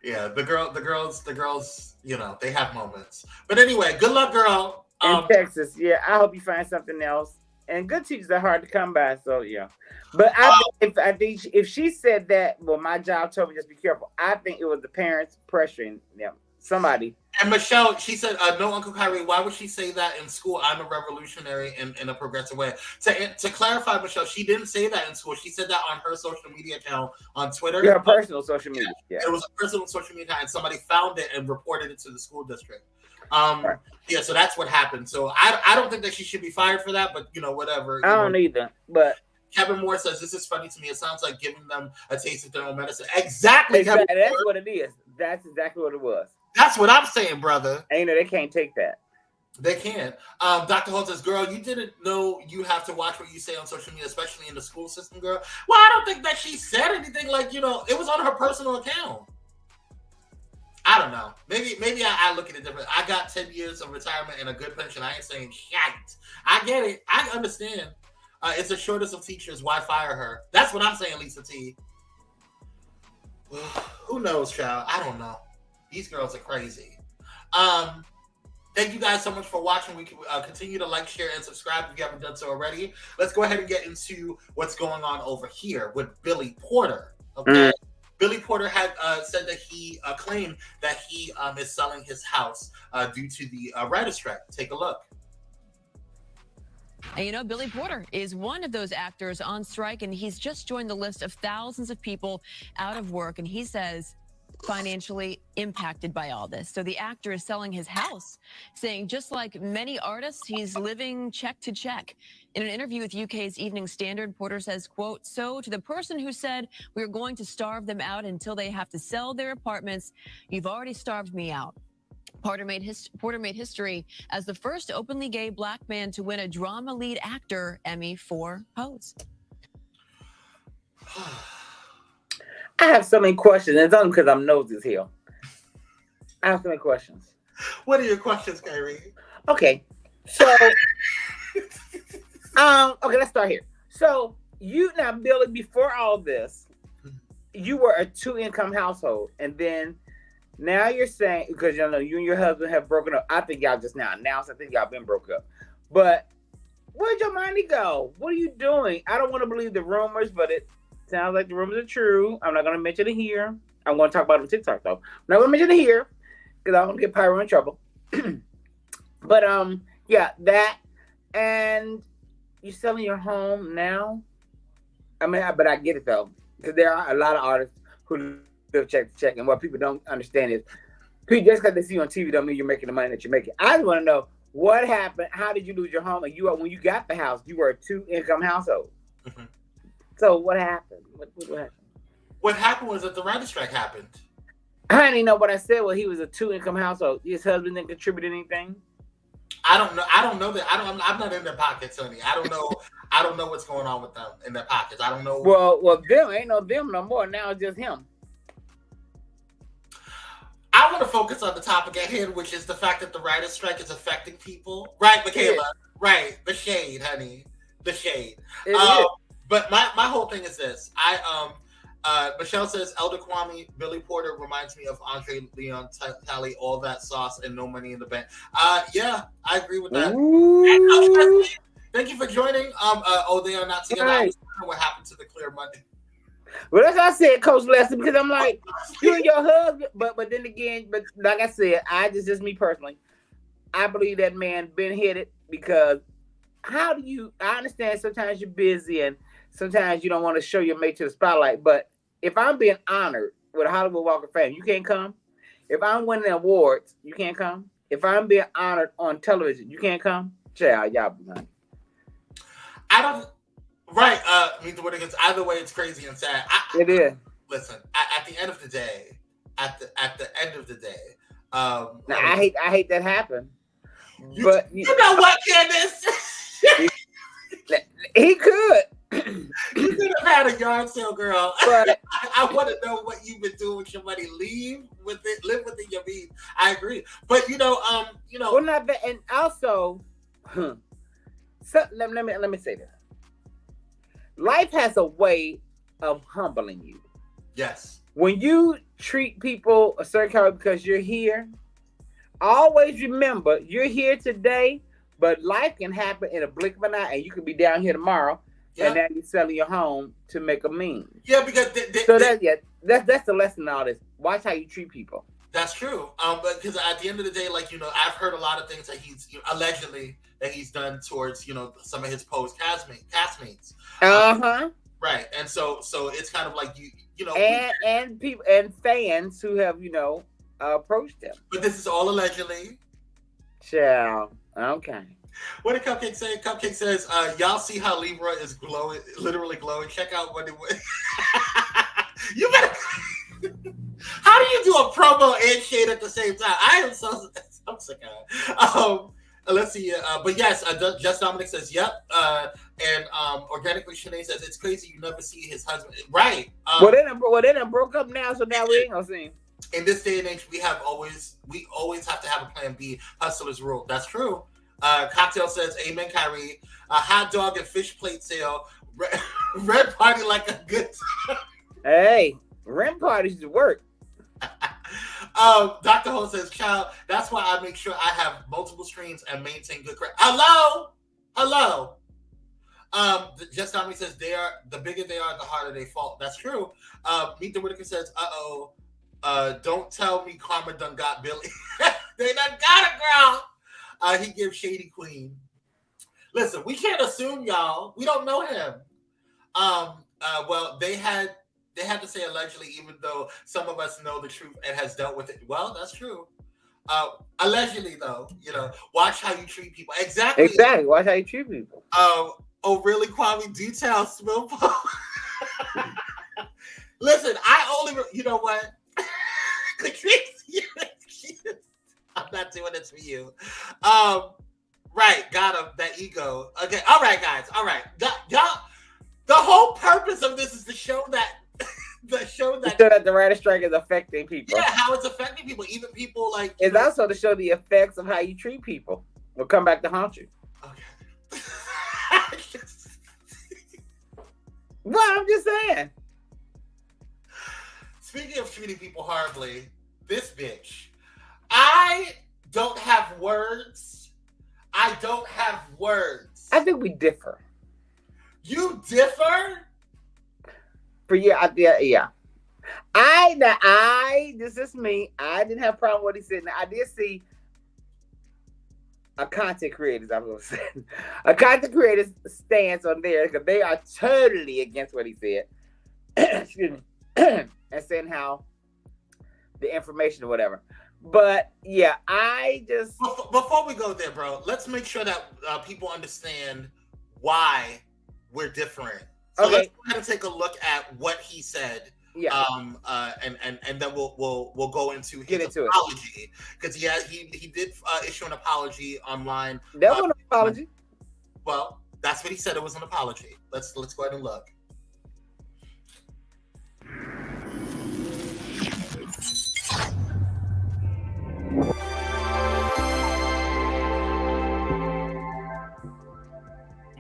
Yeah, the girls, you know, they have moments. But anyway, good luck, girl. In Texas, yeah. I hope you find something else. And good teachers are hard to come by, so yeah. But I think if she said that, well, my job told me just be careful. I think it was the parents pressuring them. Somebody. And Michelle, she said, "No, Uncle Kyrie. Why would she say that in school? I'm a revolutionary in a progressive way." To clarify, Michelle, she didn't say that in school. She said that on her social media account on Twitter. Her personal social media. Yeah. It was a personal social media account, and somebody found it and reported it to the school district. Yeah, so that's what happened. So I don't think that she should be fired for that, but you know, whatever. I don't either. But Kevin Moore says, "This is funny to me. It sounds like giving them a taste of their own medicine." Exactly. That's what it is. That's exactly what it was. That's what I'm saying, brother. And you know, they can't take that. They can't. Dr. Holt says, "Girl, you didn't know you have to watch what you say on social media, especially in the school system, girl." Well, I don't think that she said anything like, you know, it was on her personal account. I don't know. Maybe I look at it different. I got 10 years of retirement and a good pension. I ain't saying shit. I get it. I understand. It's the shortest of teachers. Why fire her? That's what I'm saying, Lisa T. Who knows, child? I don't know. These girls are crazy. Thank you guys so much for watching. We can continue to like, share, and subscribe if you haven't done so already. Let's go ahead and get into what's going on over here with Billy Porter. Okay. Billy Porter had said that he claimed that he is selling his house due to the writer's strike. Take a look. And you know, Billy Porter is one of those actors on strike, and he's just joined the list of thousands of people out of work. And he says financially impacted by all this. So the actor is selling his house, saying just like many artists, he's living check to check. In an interview with UK's Evening Standard, Porter says, quote, "So to the person who said we're going to starve them out until they have to sell their apartments, you've already starved me out." Porter made history as the first openly gay black man to win a drama lead actor Emmy for Pose. I have so many questions. And it's only because I'm nosy as hell. I have so many questions. What are your questions, Kyrie? Okay. So, okay, let's start here. So, now, Billy, before all this, you were a 2-income household. And then now you're saying, because you know you and your husband have broken up. I think y'all just now announced. I think y'all been broke up. But where'd your money go? What are you doing? I don't want to believe the rumors, but it sounds like the rumors are true. I'm not going to mention it here. I'm going to talk about it on TikTok, though. I'm not going to mention it here because I don't want to get Pyro in trouble. But, yeah, that. And you're selling your home now? I mean, but I get it, though. Because there are a lot of artists who live check to check. And what people don't understand is, just because they see you on TV don't mean you're making the money that you're making. I just want to know, what happened? How did you lose your home? And when you got the house, you were a 2-income household. Mm-hmm. So what happened? What happened? What happened was that the writer's strike happened. I didn't know what I said. Well, he was a 2-income household. His husband didn't contribute anything. I don't know that. I'm not in their pockets, honey. I don't know what's going on with them in their pockets. I don't know. Well, them ain't no them no more. Now it's just him. I want to focus on the topic at hand, which is the fact that the writer's strike is affecting people. Right, Michaela? Yeah. Right. The shade, honey. The shade. It But my whole thing is this. Michelle says, Elder Kwame, Billy Porter reminds me of Andre Leon Talley, all that sauce and no money in the bank. Yeah, I agree with that. And, thank you for joining. They are not together. I was wondering what happened to the Clear Monday. Well, that's what I said, Coach Lester, because I'm like, you and your husband, but then again, but like I said, just me personally, I believe that man been headed because I understand sometimes you're busy and sometimes you don't want to show your mate to the spotlight, but if I'm being honored with a Hollywood Walk of Fame, you can't come. If I'm winning awards, you can't come. If I'm being honored on television, you can't come. Child, y'all be honest. I don't. Right. Either way, it's crazy and sad. It is. Listen, at the end of the day, now, I hate that happen. But you know what, Candace? He could. You could have had a yard sale, girl. But I want to know what you've been doing with your money. Live within your means. I agree, but well, not that, and also, so let me say this. Life has a way of humbling you. Yes. When you treat people a certain way because you're here, always remember you're here today, but life can happen in a blink of an eye, and you could be down here tomorrow, and now you're selling your home to make a mean. Yeah, because that's the lesson in all this. Watch how you treat people. That's true. Because at the end of the day, I've heard a lot of things that he's allegedly that he's done towards some of his post castmates. Right, and so it's kind of like and people and fans who have approached him. But this is all allegedly. Child. Okay. What did Cupcake say? Cupcake says, y'all see how Libra is glowing, literally glowing. Check out what it was. You better. How do you do a promo and shade at the same time? I'm sick of it. Let's see. But yes, Just Dominic says, yep. And Organically Shanae says, it's crazy you never see his husband. Right. They done broke up now, so now we ain't gonna see him. In this day and age, we always have to have a plan B. Hustlers rule. That's true. Cocktail says, amen, Kyrie. A hot dog and fish plate sale. Red party like a good time. Hey, rent parties work. Dr. Ho says, child, that's why I make sure I have multiple streams and maintain good credit. Hello. Just Dominic says, the bigger they are, the harder they fall. That's true. Meet the Whitaker says, don't tell me Karma done got Billy. They done got it, girl. He gives Shady Queen. Listen, we can't assume, y'all. We don't know him. Well, they had to say allegedly, even though some of us know the truth and has dealt with it. Well, that's true. Allegedly, though, watch how you treat people. Exactly. Watch how you treat people. Oh, really, Kwame? Do tell, Smilpo. Listen, you know what? I'm not doing it for you. Right, got him. That ego. Okay, all right, guys. All right, y'all. The whole purpose of this is to show that the writer strike is affecting people. Yeah, how it's affecting people, even people like. It's also to show the effects of how you treat people. Will come back to haunt you. Okay. Well, I'm just saying. Speaking of treating people horribly, this bitch. I don't have words. I think we differ. You differ? Yeah. This is me. I didn't have a problem with what he said. Now, I did see a content creator's stance on there because they are totally against what he said. Excuse me. And saying how the information or whatever. But yeah, I just before we go there, bro, let's make sure that people understand why we're different. So let's go ahead and take a look at what he said Yeah. And then we'll go into Get his into it. apology, because he did issue an apology online. That wasn't an apology. Well, that's what he said. It was an apology. Let's go ahead and look.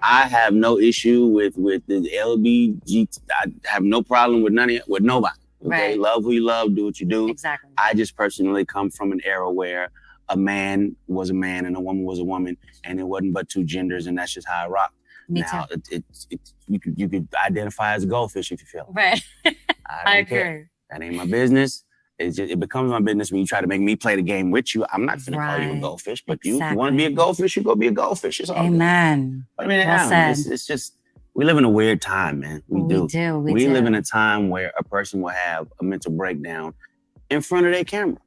I have no issue with the LBGT. I have no problem with with nobody. Okay, Right. Love who you love, do what you do. Exactly. I just personally come from an era where a man was a man and a woman was a woman, and it wasn't but two genders, and that's just how I rock. Me now, too. You could identify as a goldfish if you feel. Right. I don't care. That ain't my business. It becomes my business when you try to make me play the game with you. I'm not gonna call you a Right. goldfish, but you want to Exactly. be a goldfish, you go be a goldfish. It's all good. Amen. I mean, Well said. it's just, we live in a weird time, man. We do. We do. live in a time where a person will have a mental breakdown in front of their camera.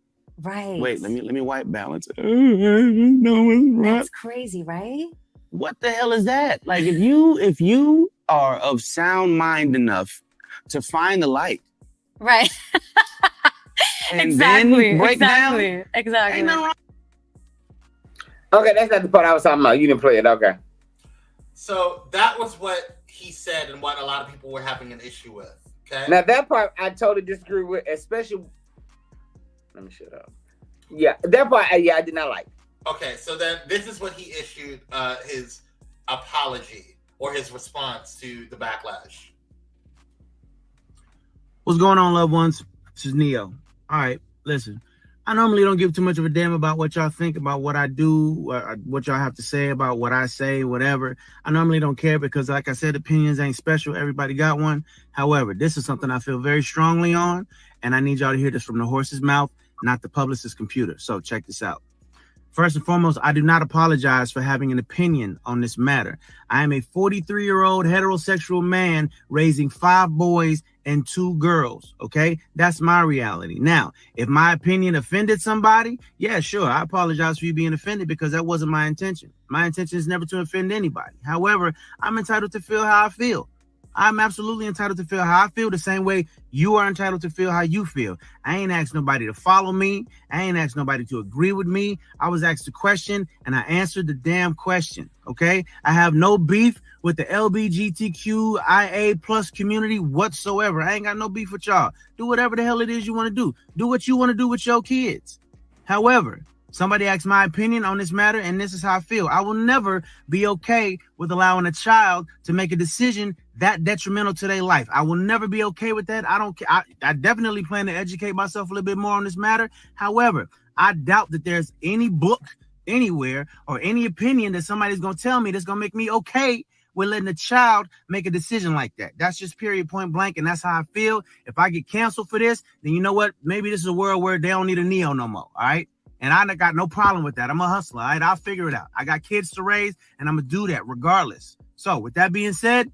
Right. Wait, let me white balance it. No, it's right. That's crazy, right? What the hell is that? Like, if you are of sound mind enough to find the light, Right. and then break down, Exactly. ain't nothing wrong. Okay, that's not the part I was talking about. You didn't play it. Okay. So that was what he said, and what a lot of people were having an issue with. Okay. Now that part I totally disagree with, especially. Let me shut up. Yeah, that part. I did not like. Okay, so then this is what he issued his apology, or his response to the backlash. What's going on, loved ones? This is Neo. All right, listen. I normally don't give too much of a damn about what y'all think about what I do, what y'all have to say about what I say, whatever. I normally don't care because, like I said, opinions ain't special. Everybody got one. However, this is something I feel very strongly on, and I need y'all to hear this from the horse's mouth, not the publicist's computer. So check this out. First and foremost, I do not apologize for having an opinion on this matter. I am a 43-year-old heterosexual man raising 5 boys and 2 girls, okay? That's my reality. Now, if my opinion offended somebody, yeah, sure, I apologize for you being offended because that wasn't my intention. My intention is never to offend anybody. However, I'm entitled to feel how I feel. I'm absolutely entitled to feel how I feel the same way you are entitled to feel how you feel. I ain't asked nobody to follow me. I ain't asked nobody to agree with me. I was asked a question and I answered the damn question, okay? I have no beef with the LGBTQIA plus community whatsoever. I ain't got no beef with y'all. Do whatever the hell it is you want to do. Do what you want to do with your kids. However, somebody asked my opinion on this matter, and this is how I feel. I will never be okay with allowing a child to make a decision that detrimental to their life. I will never be okay with that. I don't care. I definitely plan to educate myself a little bit more on this matter. However, I doubt that there's any book anywhere or any opinion that somebody's going to tell me that's going to make me okay with letting a child make a decision like that. That's just period, point blank, and that's how I feel. If I get canceled for this, then you know what? Maybe this is a world where they don't need a Neo no more, all right? And I got no problem with that. I'm a hustler, all right? I'll figure it out. I got kids to raise, and I'm going to do that regardless. So with that being said,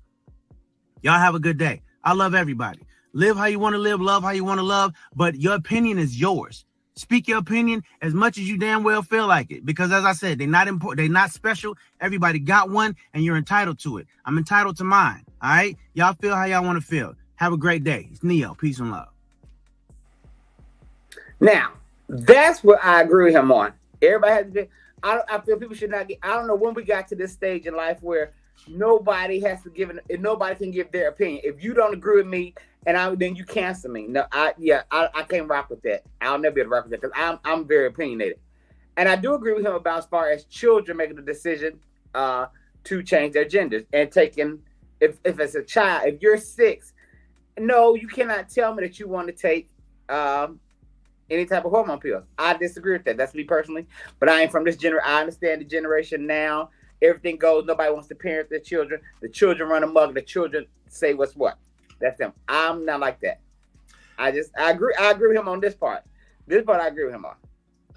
y'all have a good day. I love everybody. Live how you want to live, love how you want to love, but your opinion is yours. Speak your opinion as much as you damn well feel like it. Because as I said, they're not important, they're not special. Everybody got one, and you're entitled to it. I'm entitled to mine, all right? Y'all feel how y'all want to feel. Have a great day. It's Neo. Peace and love. Now, that's what I agree with him on. Everybody has to be. I feel people should not get. I don't know when we got to this stage in life where nobody has to give. Nobody can give their opinion. If you don't agree with me, then you cancel me. No, I can't rock with that. I'll never be able to rock with that because I'm very opinionated. And I do agree with him about as far as children making the decision to change their genders and taking. If it's a child, if you're 6, no, you cannot tell me that you want to take. Any type of hormone pills. I disagree with that. That's me personally. But I ain't from this generation. I understand the generation now. Everything goes. Nobody wants to parent their children. The children run amok. The children say what's what. That's them. I'm not like that. I agree with him on this part. This part I agree with him on.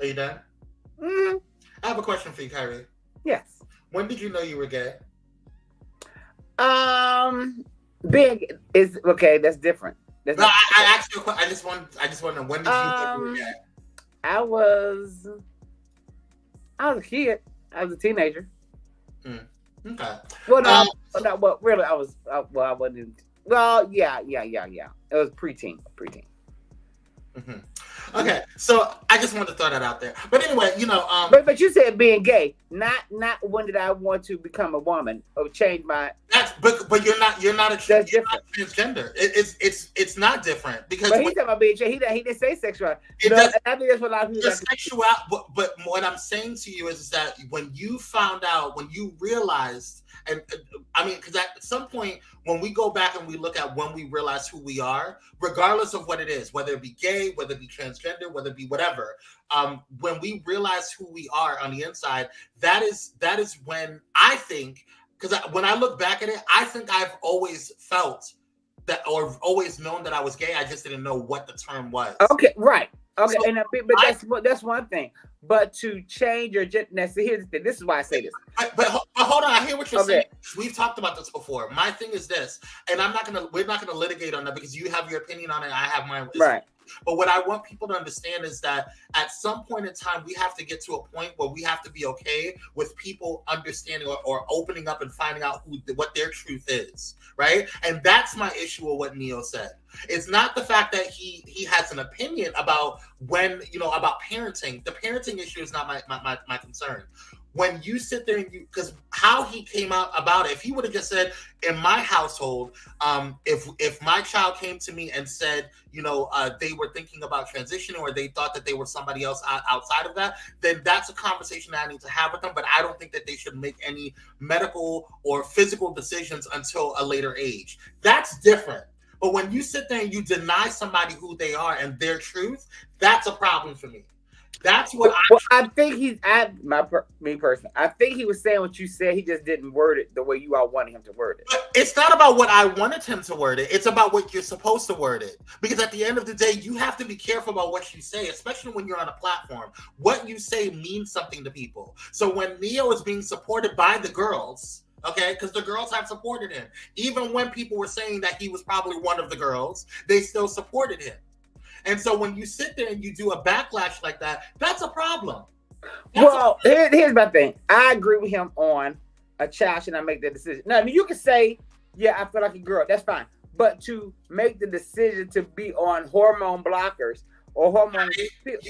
Are you done? Mm-hmm. I have a question for you, Kire. Yes. When did you know you were gay? Big is okay. That's different. No, I asked you. I just want to know, when did you know you were gay? I was a kid. I was a teenager. Okay. Well, no, really, I wasn't. Well, yeah. It was preteen. Mm-hmm. Okay, so I just wanted to throw that out there. But anyway, but you said being gay, not when did I want to become a woman or change my. That's but you're not that's different. Transgender. It's not different because. But he's talking about being he didn't say sexual. I think that's what a lot of people. Sexual, but what I'm saying to you is that when you found out, when you realized, and I mean, because at some point when we go back and we look at when we realize who we are, regardless of what it is, whether it be gay, whether it be transgender, whether it be whatever, when we realize who we are on the inside, that is when I think, because when I look back at it, I think I've always felt that, or always known that I was gay. I just didn't know what the term was. Okay, right. Okay, So but that's one thing. But to change your gender, now, see, here's the thing. This is why I say this. But hold on, I hear what you're saying. We've talked about this before. My thing is this, and we're not gonna litigate on that because you have your opinion on it, I have mine. Right. But what I want people to understand is that at some point in time, we have to get to a point where we have to be okay with people understanding or opening up and finding out what their truth is, right? And that's my issue with what Neo said. It's not the fact that he has an opinion about about parenting. The parenting issue is not my concern. When you sit there and because how he came out about it, if he would have just said, in my household, if my child came to me and said, they were thinking about transitioning or they thought that they were somebody else outside of that, then that's a conversation that I need to have with them. But I don't think that they should make any medical or physical decisions until a later age. That's different. But when you sit there and you deny somebody who they are and their truth, that's a problem for me. That's what I think me personally. I think he was saying what you said. He just didn't word it the way you all wanted him to word it. But it's not about what I wanted him to word it. It's about what you're supposed to word it. Because at the end of the day, you have to be careful about what you say, especially when you're on a platform. What you say means something to people. So when Neo is being supported by the girls, okay, because the girls have supported him. Even when people were saying that he was probably one of the girls, they still supported him. And so when you sit there and you do a backlash like that, that's a problem. Here's my thing. I agree with him on a child should not make that decision. Now, I mean, you can say, yeah, I feel like a girl. That's fine. But to make the decision to be on hormone blockers or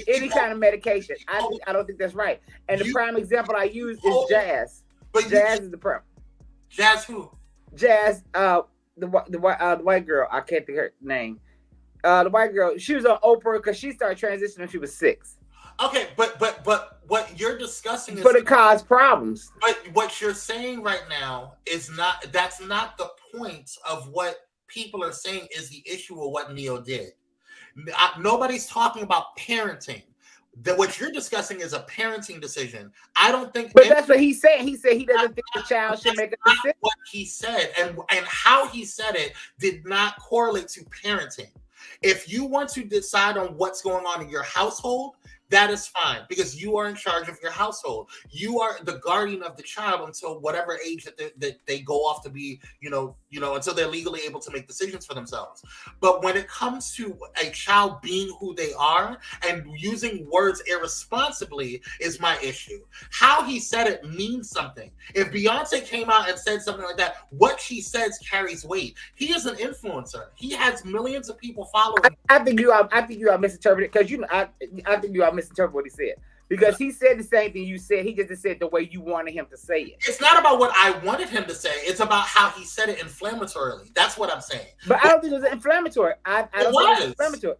any kind of medication, I don't think that's right. And the prime example I use is Jazz. But Jazz is the prime. Jazz who? Jazz, the white girl. I can't think of her name. The white girl, she was on Oprah because she started transitioning when she was 6. Okay, but what you're discussing is, but it caused problems. But what you're saying right now is that's not the point of what people are saying is the issue of what Neo did. Nobody's talking about parenting. That what you're discussing is a parenting decision. I don't think. But that's what he said. He said he doesn't think the child should make a decision. What he said and how he said it did not correlate to parenting. If you want to decide on what's going on in your household, that is fine because you are in charge of your household. You are the guardian of the child until whatever age that they go off to be, until they're legally able to make decisions for themselves. But when it comes to a child being who they are and using words irresponsibly is my issue. How he said it means something. If Beyonce came out and said something like that, what she says carries weight. He is an influencer. He has millions of people following. I think you are misinterpreting because I think you are misinterpreting what he said. Because he said the same thing you said. He just said the way you wanted him to say it. It's not about what I wanted him to say. It's about how he said it inflammatorily. That's what I'm saying. But I don't think it was inflammatory. I don't think it was inflammatory.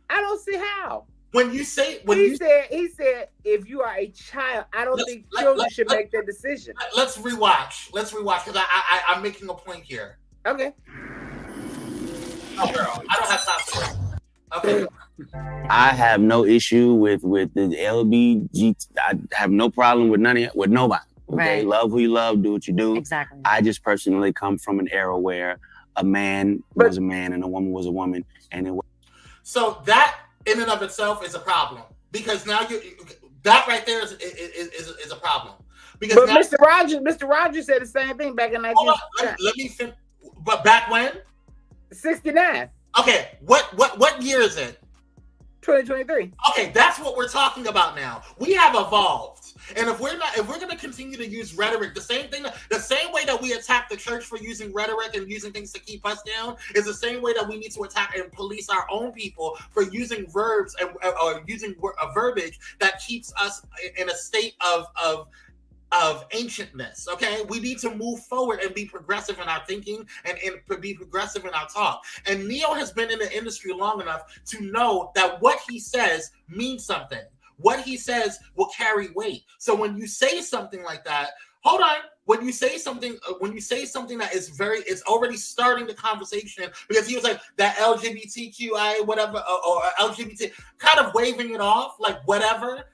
I don't see how. He said if you are a child, I don't think children should make that decision. Let's rewatch because I'm making a point here. Okay. Oh, girl, I don't have time for it. Okay. I have no issue with the LBG. I have no problem with nobody. Okay, right. Love who you love, do what you do. Exactly. I just personally come from an era where a man was a man and a woman was a woman, and it was. So that in and of itself is a problem because now that right there is a problem. Because but Mr. Rogers said the same thing back in 1969. Let me finish. But back when? 69. Okay, what year is it? 2023. Okay, that's what we're talking about now. We have evolved. And if we're going to continue to use rhetoric, the same way that we attack the church for using rhetoric and using things to keep us down is the same way that we need to attack and police our own people for using verbs or using a verbiage that keeps us in a state of ancientness. Okay, we need to move forward and be progressive in our thinking and be progressive in our talk. And Neo has been in the industry long enough to know that what he says means something. What he says will carry weight. So when you say something like that, hold on. When you say something that is it's already starting the conversation, because he was like that LGBTQI whatever or LGBT, kind of waving it off like whatever.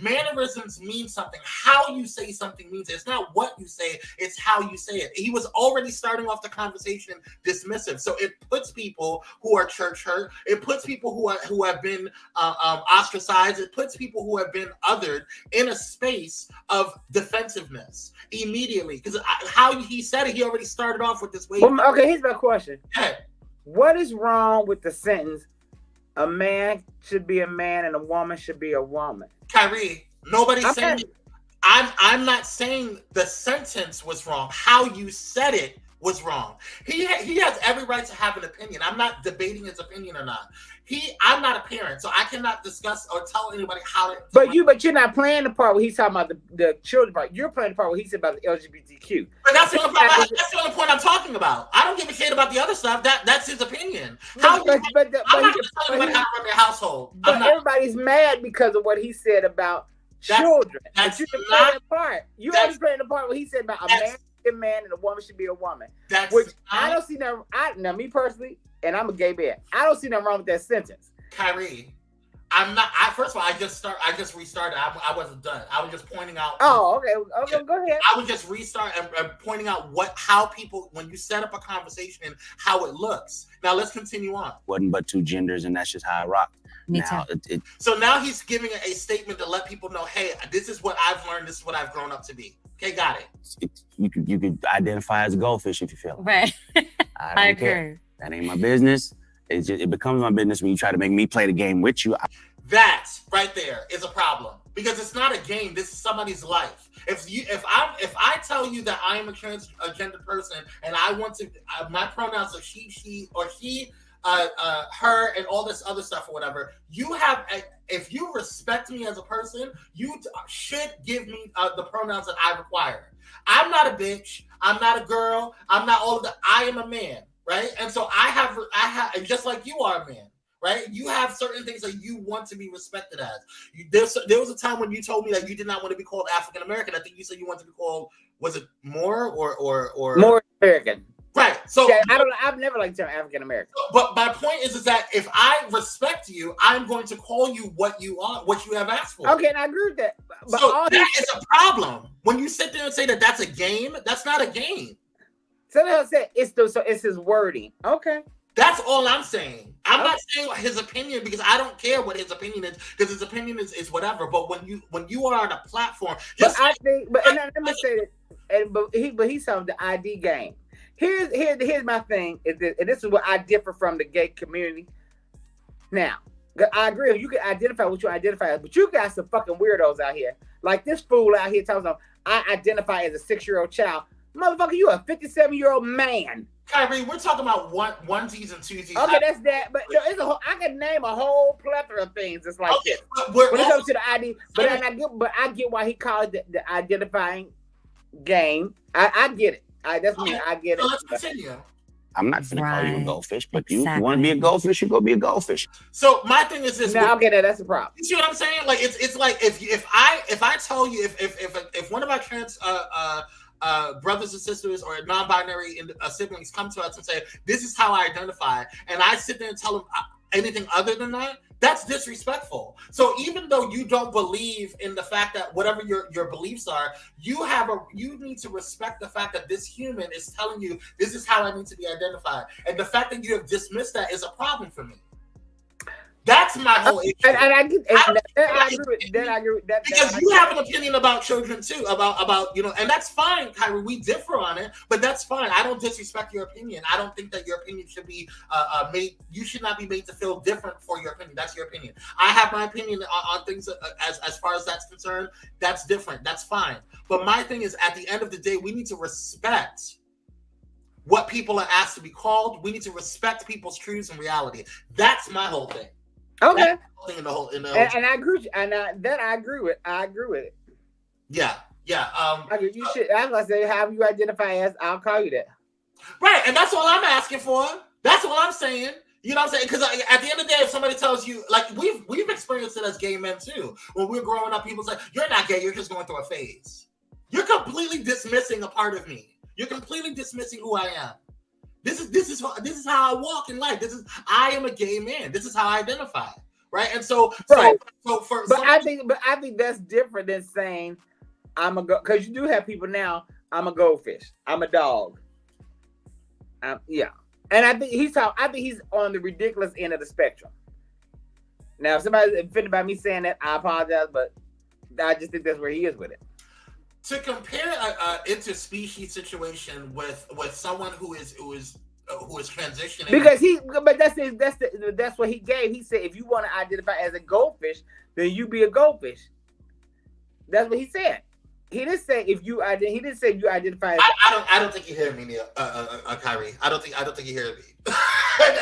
Mannerisms mean something. How you say something means it. It's not what you say, it's how you say it. He was already starting off the conversation dismissive. So it puts people who are church hurt, it puts people who have been ostracized, it puts people who have been othered in a space of defensiveness immediately. Because how he said it, he already started off with this way. Well, okay, here's my question. Hey. What is wrong with the sentence, a man should be a man and a woman should be a woman? Kire, nobody's saying I'm not saying the sentence was wrong. How you said it was wrong. He has every right to have an opinion. I'm not debating his opinion or not. I'm not a parent, so I cannot discuss or tell anybody how to. But you're not playing the part where he's talking about the children part. You're playing the part where he said about the LGBTQ. But that's the only point I'm talking about. I don't give a shit about the other stuff. That's his opinion. I'm not just telling anybody how to run their household. But everybody's mad because of what he said about children. That's you can play that part. You always playing the part where he said about a man should be a man and a woman should be a woman. I don't see that. Now, me personally, and I'm a gay man, I don't see nothing wrong with that sentence. Kire, I'm not. First of all, I just restarted. I wasn't done. I was just pointing out. Oh, okay. Go ahead. I would just restart and pointing out how people, when you set up a conversation, how it looks. Now let's continue on. Wasn't but two genders, and that's just how I rock. So now he's giving a statement to let people know, hey, this is what I've learned. This is what I've grown up to be. Okay, got it. You could identify as a goldfish if you feel it. Right. I agree. Care. That ain't my business. It becomes my business when you try to make me play the game with you. That right there is a problem, because it's not a game. This is somebody's life. If I tell you that I am a transgender person and I want to, my pronouns are she, or he, her, and all this other stuff or whatever, if you respect me as a person, you should give me the pronouns that I require. I'm not a bitch. I'm not a girl. I'm not all of that. I am a man. Right. And so I have, just like you are a man, right? You have certain things that you want to be respected as. There was a time when you told me that you did not want to be called African American. I think you said you wanted to be called, was it more or more American? Right. So yeah, I've never liked the term African American. But my point is that if I respect you, I'm going to call you what you are, what you have asked for. Okay, and I agree with that. But so that is a problem. When you sit there and say that that's a game, that's not a game. Somebody said it's his wording. Okay. That's all I'm saying. I'm not saying his opinion, because I don't care what his opinion is, because his opinion is whatever. But when you are on a platform, let me say that. But he's on the ID game. Here's my thing, and this is where I differ from the gay community. Now, I agree. You can identify what you identify as, but you got some fucking weirdos out here. Like this fool out here tells them, I identify as a 6-year-old child. Motherfucker, you a 57-year-old man. Kire, we're talking about onesies and twosies. Okay, that's that. But there's I can name a whole plethora of things that's like this. When it comes to the ID, but I get why he called it the identifying game. I get it. That's me. I get it. Let's continue. I'm not going to call you a goldfish, but you want to be a goldfish, you go be a goldfish. So my thing is this. No, okay, that's a problem. You see what I'm saying? Like it's like if I tell you if one of our trans brothers and sisters or non-binary siblings come to us and say, this is how I identify, and I sit there and tell them anything other than that, that's disrespectful. So even though you don't believe in the fact that whatever your beliefs are, you need to respect the fact that this human is telling you this is how I need to be identified. And the fact that you have dismissed that is a problem for me. That's my whole issue. And I get I agree with that. Because you have an opinion about children too, about and that's fine, Kire. We differ on it, but that's fine. I don't disrespect your opinion. I don't think that your opinion should be made. You should not be made to feel different for your opinion. That's your opinion. I have my opinion on things as far as that's concerned. That's different. That's fine. But my thing is, at the end of the day, we need to respect what people are asked to be called. We need to respect people's truths and reality. That's my whole thing. Okay. In the whole, and I agree. And that I agree with. I agree with it. Yeah. You should. I'm gonna say, however you identify as, I'll call you that. Right, and that's all I'm asking for. That's all I'm saying. You know what I'm saying? Because at the end of the day, if somebody tells you, like we've experienced it as gay men too. When we're growing up, people say, "You're not gay. You're just going through a phase." You're completely dismissing a part of me. You're completely dismissing who I am. This is how I walk in life. I am a gay man. This is how I identify, right? And so right. I think that's different than saying I'm a because you do have people now. I'm a goldfish. I'm a dog. Yeah, and I think he's on the ridiculous end of the spectrum. Now, if somebody's offended by me saying that, I apologize, but I just think that's where he is with it. To compare an interspecies situation with someone who is transitioning, because that's what he gave. He said, if you want to identify as a goldfish, then you be a goldfish. That's what he said. He didn't say if you. He didn't say you identify. I don't think you hear me, Kire. I don't think you hear me.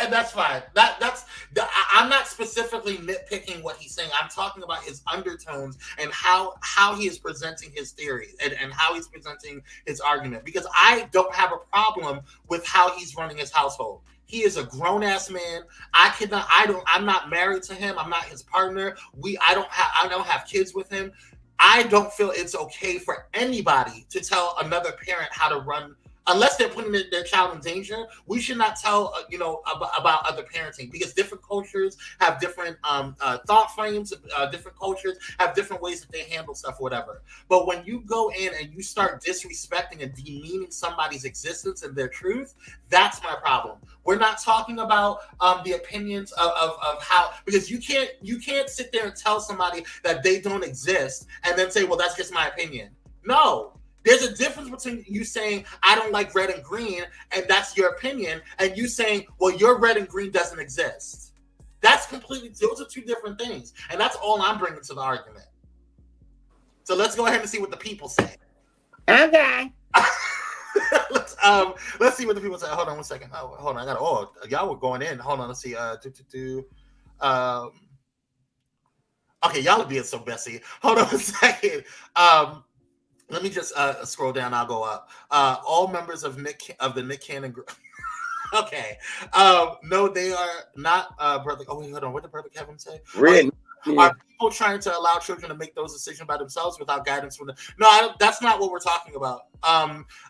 And that's fine. I'm not specifically nitpicking what he's saying. I'm talking about his undertones and how he is presenting his theory and how he's presenting his argument. Because I don't have a problem with how he's running his household. He is a grown-ass man. I'm not married to him. I'm not his partner. I don't have kids with him. I don't feel it's okay for anybody to tell another parent how to run, unless they're putting their child in danger. We should not tell, about other parenting, because different cultures have different thought frames. Different cultures have different ways that they handle stuff, or whatever. But when you go in and you start disrespecting and demeaning somebody's existence and their truth, that's my problem. We're not talking about the opinions of how, because you can't sit there and tell somebody that they don't exist and then say, well, that's just my opinion. No. There's a difference between you saying, I don't like red and green, and that's your opinion, and you saying, well, your red and green doesn't exist. Those are two different things. And that's all I'm bringing to the argument. So let's go ahead and see what the people say. Okay. Let's see what the people say. Hold on 1 second. Oh, hold on. Y'all were going in. Hold on. Let's see. Okay, y'all are being so messy. Hold on 1 second. Let me just scroll down. I'll go up. All members of the Nick Cannon group. Okay. No, they are not brother. Oh, wait, hold on. What did Brother Kevin say? Really? Are people trying to allow children to make those decisions by themselves without guidance from them? No, that's not what we're talking about.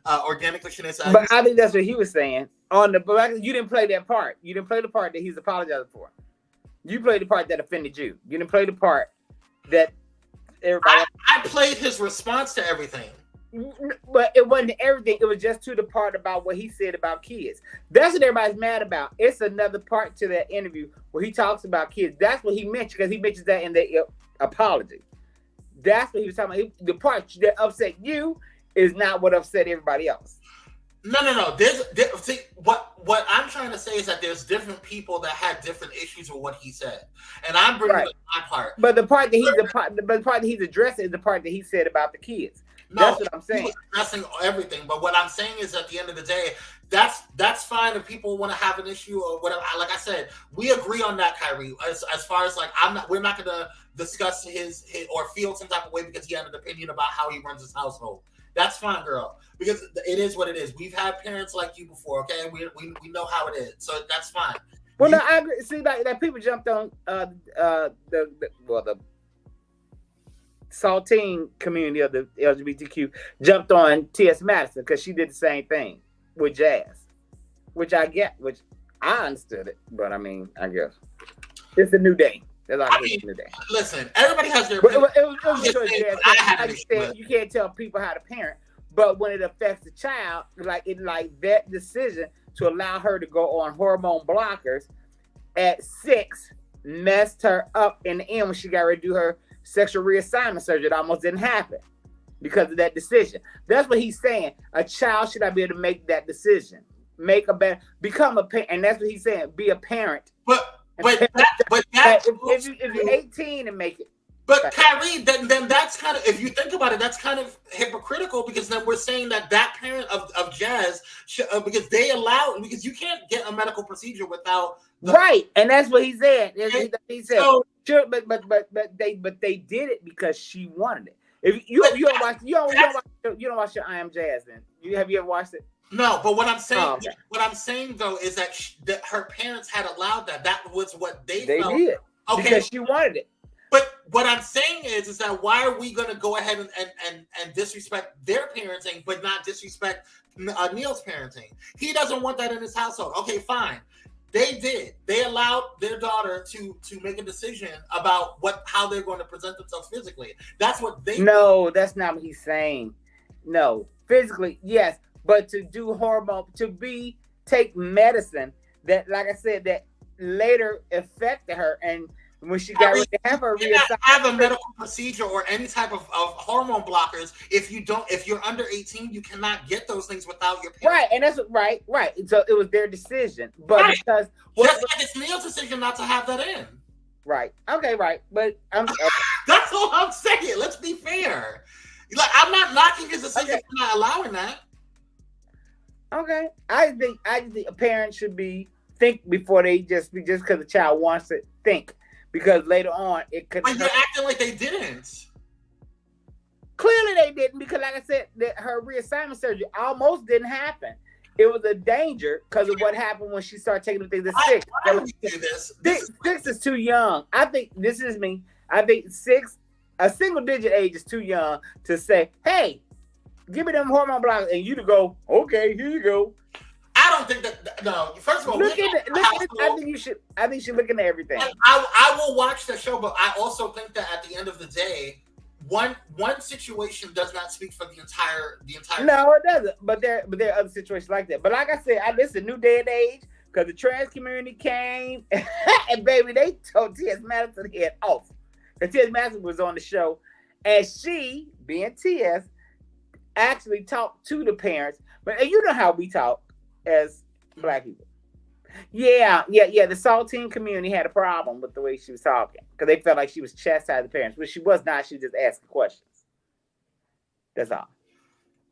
Organically, but I think that's what he was saying. You didn't play that part. You didn't play the part that he's apologizing for. You played the part that offended you. You didn't play the part that everybody. I played his response to everything. But it wasn't everything. It was just to the part about what he said about kids. That's what everybody's mad about. It's another part to that interview where he talks about kids. That's what he mentioned, because he mentions that in the apology. That's what he was talking about. The part that upset you is not what upset everybody else. No. See, what I'm trying to say is that there's different people that had different issues with what he said, and I'm bringing up my part. But the part that he's addressing is the part that he said about the kids. No, that's what I'm saying. He was addressing everything, but what I'm saying is, at the end of the day, that's fine if people want to have an issue or whatever. Like I said, we agree on that, Kire. As far as like, we're not going to discuss his or feel some type of way because he had an opinion about how he runs his household. That's fine, girl, because it is what it is. We've had parents like you before, okay? We know how it is, so that's fine. Well, no, I agree. See, like people jumped on the saltine community of the LGBTQ jumped on T.S. Madison because she did the same thing with jazz, which I get, which I understood it, but I mean, I guess it's a new day. Listen, everybody has their. You can't tell people how to parent, but when it affects the child, like that decision to allow her to go on hormone blockers at 6 messed her up in the end when she got ready to do her sexual reassignment surgery. It almost didn't happen because of that decision. That's what he's saying. A child should not be able to make that decision. Become a parent, and that's what he's saying. Be a parent. But if you're 18 and make it. But Kire, then that's kind of, if you think about it, that's kind of hypocritical, because then we're saying that parent of Jazz because because you can't get a medical procedure without right, and that's what he said. He said, so, sure, but they did it because she wanted it. If you don't watch your I Am Jazz, then have you ever watched it? No, but what I'm saying though is that that her parents had allowed that. That was what they felt. Did. Okay, because she wanted it. But what I'm saying is that why are we going to go ahead and disrespect their parenting, but not disrespect Neil's parenting? He doesn't want that in his household. Okay, fine. They did. They allowed their daughter to make a decision about how they're going to present themselves physically. That's what they. No, that's not what he's saying. No, physically, yes, but to do take medicine that, like I said, that later affected her, and when she got ready to have her have a medical procedure or any type of hormone blockers. If you're under 18, you cannot get those things without your parents. Right, and that's right. So it was their decision, but right. because just like it's Neil's decision not to have that in. Right. Okay. Right. But that's all I'm saying. Let's be fair. Like, I'm not knocking his decision for not allowing that. Okay. I think a parent should think before they just because the child wants it. Think. Because later on, it could. But you're acting like they didn't. Clearly, they didn't, because, like I said, her reassignment surgery almost didn't happen. It was a danger because of what happened when she started taking the things at 6. Why would you do this? 6 is too young. I think this is me. I think 6, a single-digit age is too young to say, "Hey, give me them hormone blockers," and you to go, "Okay, here you go." I don't think that. No, first of all, I think you should look into everything. I will watch the show, but I also think that at the end of the day, one situation does not speak for the entire. No, it doesn't. But there are other situations like that. But like I said, this is a new day and age, because the trans community came and baby, they told T.S. Madison head off. And T.S. Madison was on the show, and she, being T.S., actually talked to the parents. But you know how we talk as Black people. Yeah. The Saltine community had a problem with the way she was talking, because they felt like she was chastising the parents, which she was not. She was just asking questions. That's all.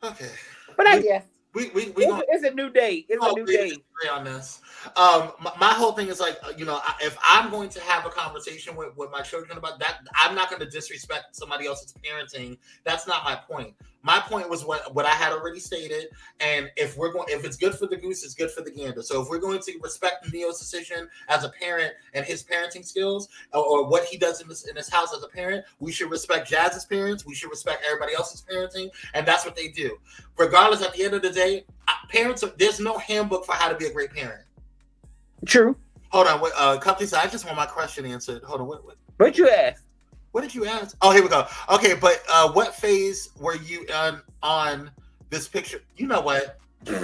Okay. But I guess it's a new day. It's a new day. Agree on this. My whole thing is like, if I'm going to have a conversation with my children about that, I'm not going to disrespect somebody else's parenting. That's not my point. My point was what I had already stated. And if it's good for the goose, it's good for the gander. So if we're going to respect Neil's decision as a parent and his parenting skills, or what he does in his house as a parent, we should respect Jazz's parents. We should respect everybody else's parenting, and that's what they do. Regardless, at the end of the day, there's no handbook for how to be a great parent. True. Hold on, Company said, I just want my question answered. Hold on, what you asked? What did you ask? Oh, here we go. Okay, but what phase were you on this picture? You know what? All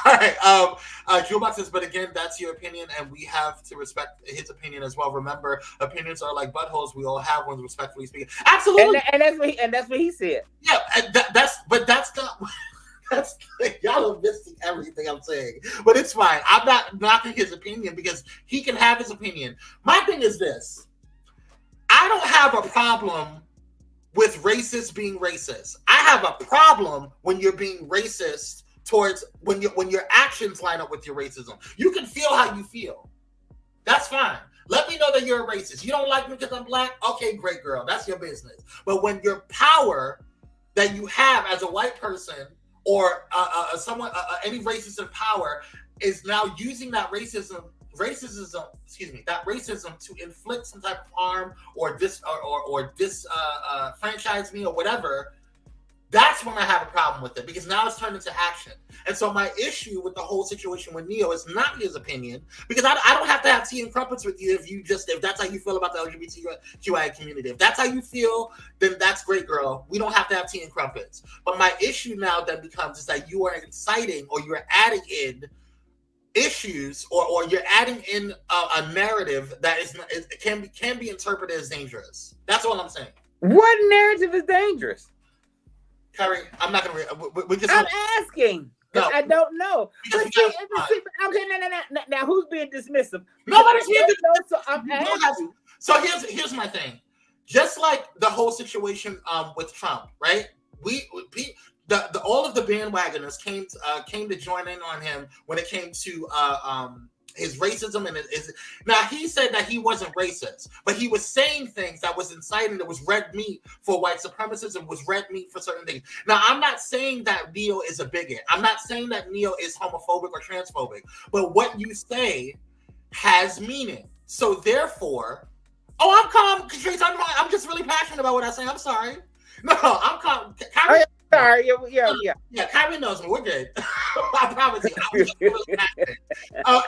right. Jewelbox says, but again, that's your opinion, and we have to respect his opinion as well. Remember, opinions are like buttholes. We all have one, respectfully speaking. Absolutely. And that's what he said. Yeah, that's not. That's y'all are missing everything I'm saying, but it's fine. I'm not knocking his opinion, because he can have his opinion. My thing is this: I don't have a problem with racists being racist. I have a problem when you're being racist towards when your actions line up with your racism. You can feel how you feel. That's fine. Let me know that you're a racist. You don't like me because I'm Black? Okay, great, girl. That's your business. But when your power that you have as a white person, or someone, any racist in power, is now using that racism to inflict some type of harm or franchise me or whatever, that's when I have a problem with it, because now it's turned into action. And so my issue with the whole situation with Neo is not his opinion, because I don't have to have tea and crumpets with you if that's how you feel about the LGBTQI community. If that's how you feel, then that's great, girl. We don't have to have tea and crumpets. But my issue now then becomes is that you are inciting, or you're adding in issues or you're adding in a narrative that can be interpreted as dangerous. That's all I'm saying. What narrative is dangerous? Kire, I'm not gonna. I'm asking. No. I don't know. Okay, now who's being dismissive? Nobody's being dismissive. So I'm asking. So here's my thing. Just like the whole situation with Trump, right? All of the bandwagoners came to join in on him when it came to his racism and now he said that he wasn't racist, but he was saying things that was inciting, that was red meat for white supremacists and was red meat for certain things. Now I'm not saying that Neo is a bigot. I'm not saying that Neo is homophobic or transphobic, but what you say has meaning. So therefore, I'm calm, Catrice. I'm just really passionate about what I say. I'm sorry. No, I'm calm. Sorry, yeah. Kire knows me. We're good. I promise you. I'm just really passionate.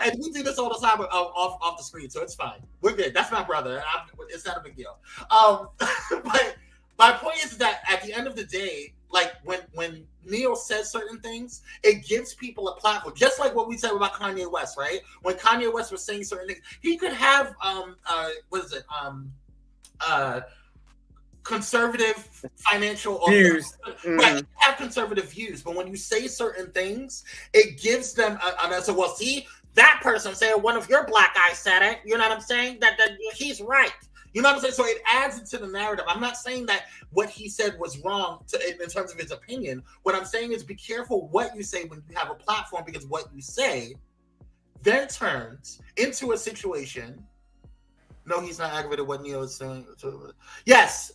And we do this all the time off the screen, so it's fine. We're good. That's my brother. It's not a big deal. But my point is that at the end of the day, like when Neo says certain things, it gives people a platform. Just like what we said about Kanye West, right? When Kanye West was saying certain things, he could have conservative financial views. Right, you have conservative views, but when you say certain things, it gives them so well, see, that person said one of your black guys said it, you know what I'm saying? That he's right. You know what I'm saying? So it adds into the narrative. I'm not saying that what he said was wrong in terms of his opinion. What I'm saying is be careful what you say when you have a platform, because what you say then turns into a situation. No, he's not aggravated what Neo is saying. Yes,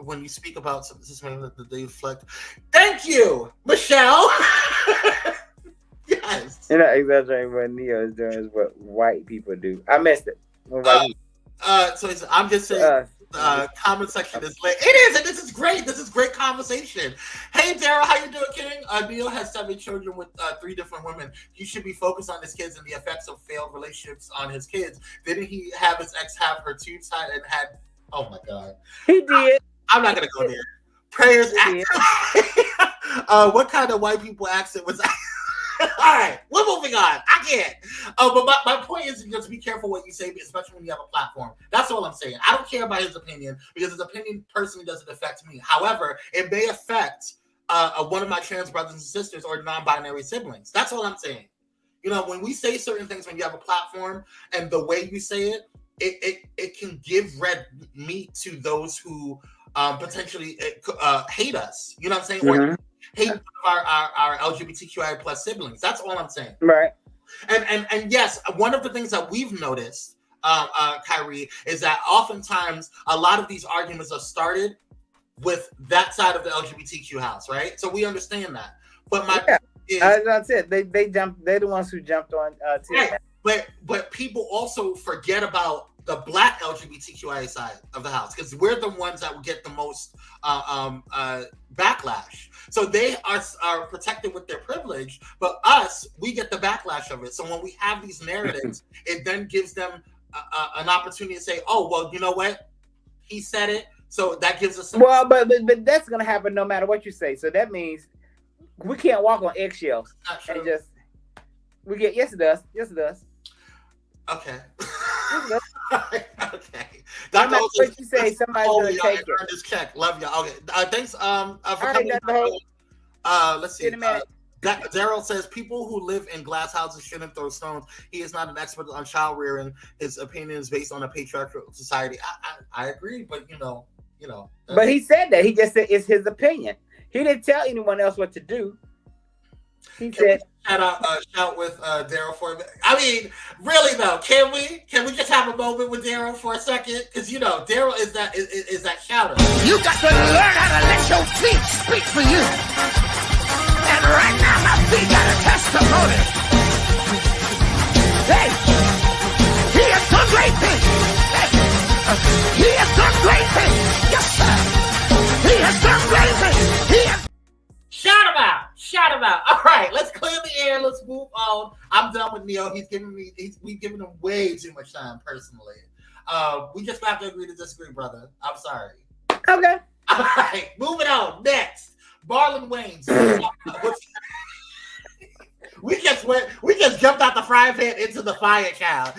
when you speak about this man that they reflect. Thank you, Michelle. Yes. You're not exaggerating what Neo is doing is what white people do. I missed it. So I'm just saying, comment section is lit. It is, and this is great. This is great conversation. Hey, Daryl, how you doing, King? Neil has 7 children with 3 different women. He should be focused on his kids and the effects of failed relationships on his kids. Didn't he have his ex have her tubes tied and had? Oh my God, he did. I'm not gonna go there. Prayers. What kind of white people accent was that? All right, we're moving on. I can't. But my point is just be careful what you say, especially when you have a platform. That's all I'm saying. I don't care about his opinion because his opinion personally doesn't affect me. However, it may affect one of my trans brothers and sisters or non-binary siblings. That's all I'm saying. You know, when we say certain things, when you have a platform and the way you say it, it can give red meat to those who potentially hate us. You know what I'm saying? Mm-hmm. Or hate our LGBTQI plus siblings. That's all I'm saying. Right. And yes, one of the things that we've noticed, Kire, is that oftentimes a lot of these arguments are started with that side of the LGBTQ house, right? So we understand that. But my is, as I said, they jumped. They're the ones who jumped on. Right. But people also forget about the Black LGBTQI side of the house because we're the ones that will get the most backlash. So they are protected with their privilege, but us, we get the backlash of it. So when we have these narratives, it then gives them an opportunity to say, "Oh, well, you know what? He said it." So that gives us some. Well, but that's gonna happen no matter what you say. So that means we can't walk on eggshells and just we get. Yes, it does. Yes, it does. Okay. Okay. No matter what you say, somebody's gonna take it. This check. Love y'all. Okay. Thanks. For coming. Let's see. Daryl says people who live in glass houses shouldn't throw stones. He is not an expert on child rearing. His opinion is based on a patriarchal society. I agree, but you know. But he said that. He just said it's his opinion. He didn't tell anyone else what to do. He said. Shout with Daryl for a minute. I mean, really though, can we just have a moment with Daryl for a second? Because you know, Daryl is that shouter. You got to learn how to let your feet speak for you. And right now, my feet got a testimony. Hey, he has done great things. He has done great things. Yes, sir. He has done great things. Shout him out. All right, let's clear the air. Let's move on. I'm done with Neo. We've given him way too much time personally. We just have to agree to disagree, brother. I'm sorry. Okay. All right, moving on. Next, Marlon Wayans. We just just jumped out the frying pan into the fire, child.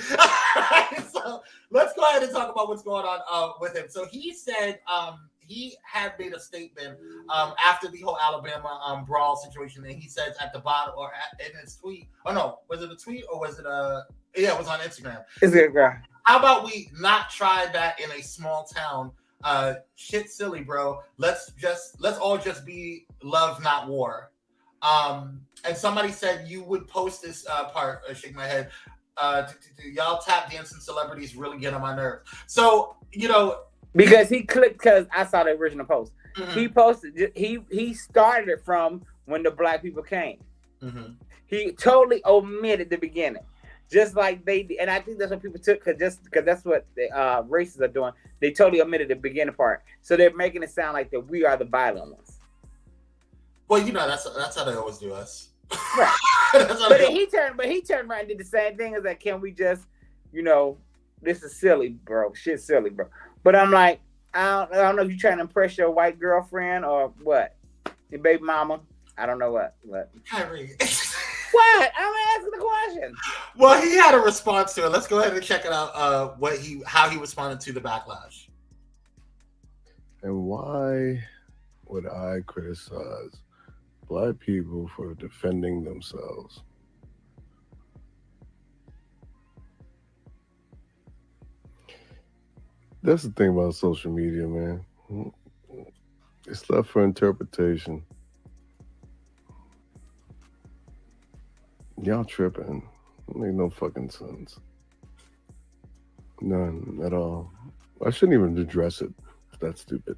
So let's go ahead and talk about what's going on with him. So he said he had made a statement after the whole Alabama brawl situation, and he says at the bottom or in his tweet. Oh no, was it a tweet or was it yeah, it was on Instagram. Is it, girl? How about we not try that in a small town? Shit silly, bro. Let's all just be love, not war. And somebody said you would post this part, shake my head. Y'all tap dancing celebrities really get on my nerves. So, because he clicked, because I saw the original post. Mm-hmm. He posted, he started it from when the black people came. Mm-hmm. He totally omitted the beginning. Just like they did. And I think that's what people took, because that's what the racists are doing. They totally omitted the beginning part. So they're making it sound like that we are the violent ones. Well, that's how they always do us. Right. But he turned around and did the same thing. As like, can we just, this is silly, bro. Shit's silly, bro. But I'm like, I don't know if you're trying to impress your white girlfriend or what. Your baby mama. I don't know what. Kyrie. What? I'm asking the question. Well, he had a response to it. Let's go ahead and check it out. How he responded to the backlash. And why would I criticize Black people for defending themselves? That's the thing about social media, man. It's left for interpretation. Y'all tripping. It make no fucking sense. None at all. I shouldn't even address it. That's stupid.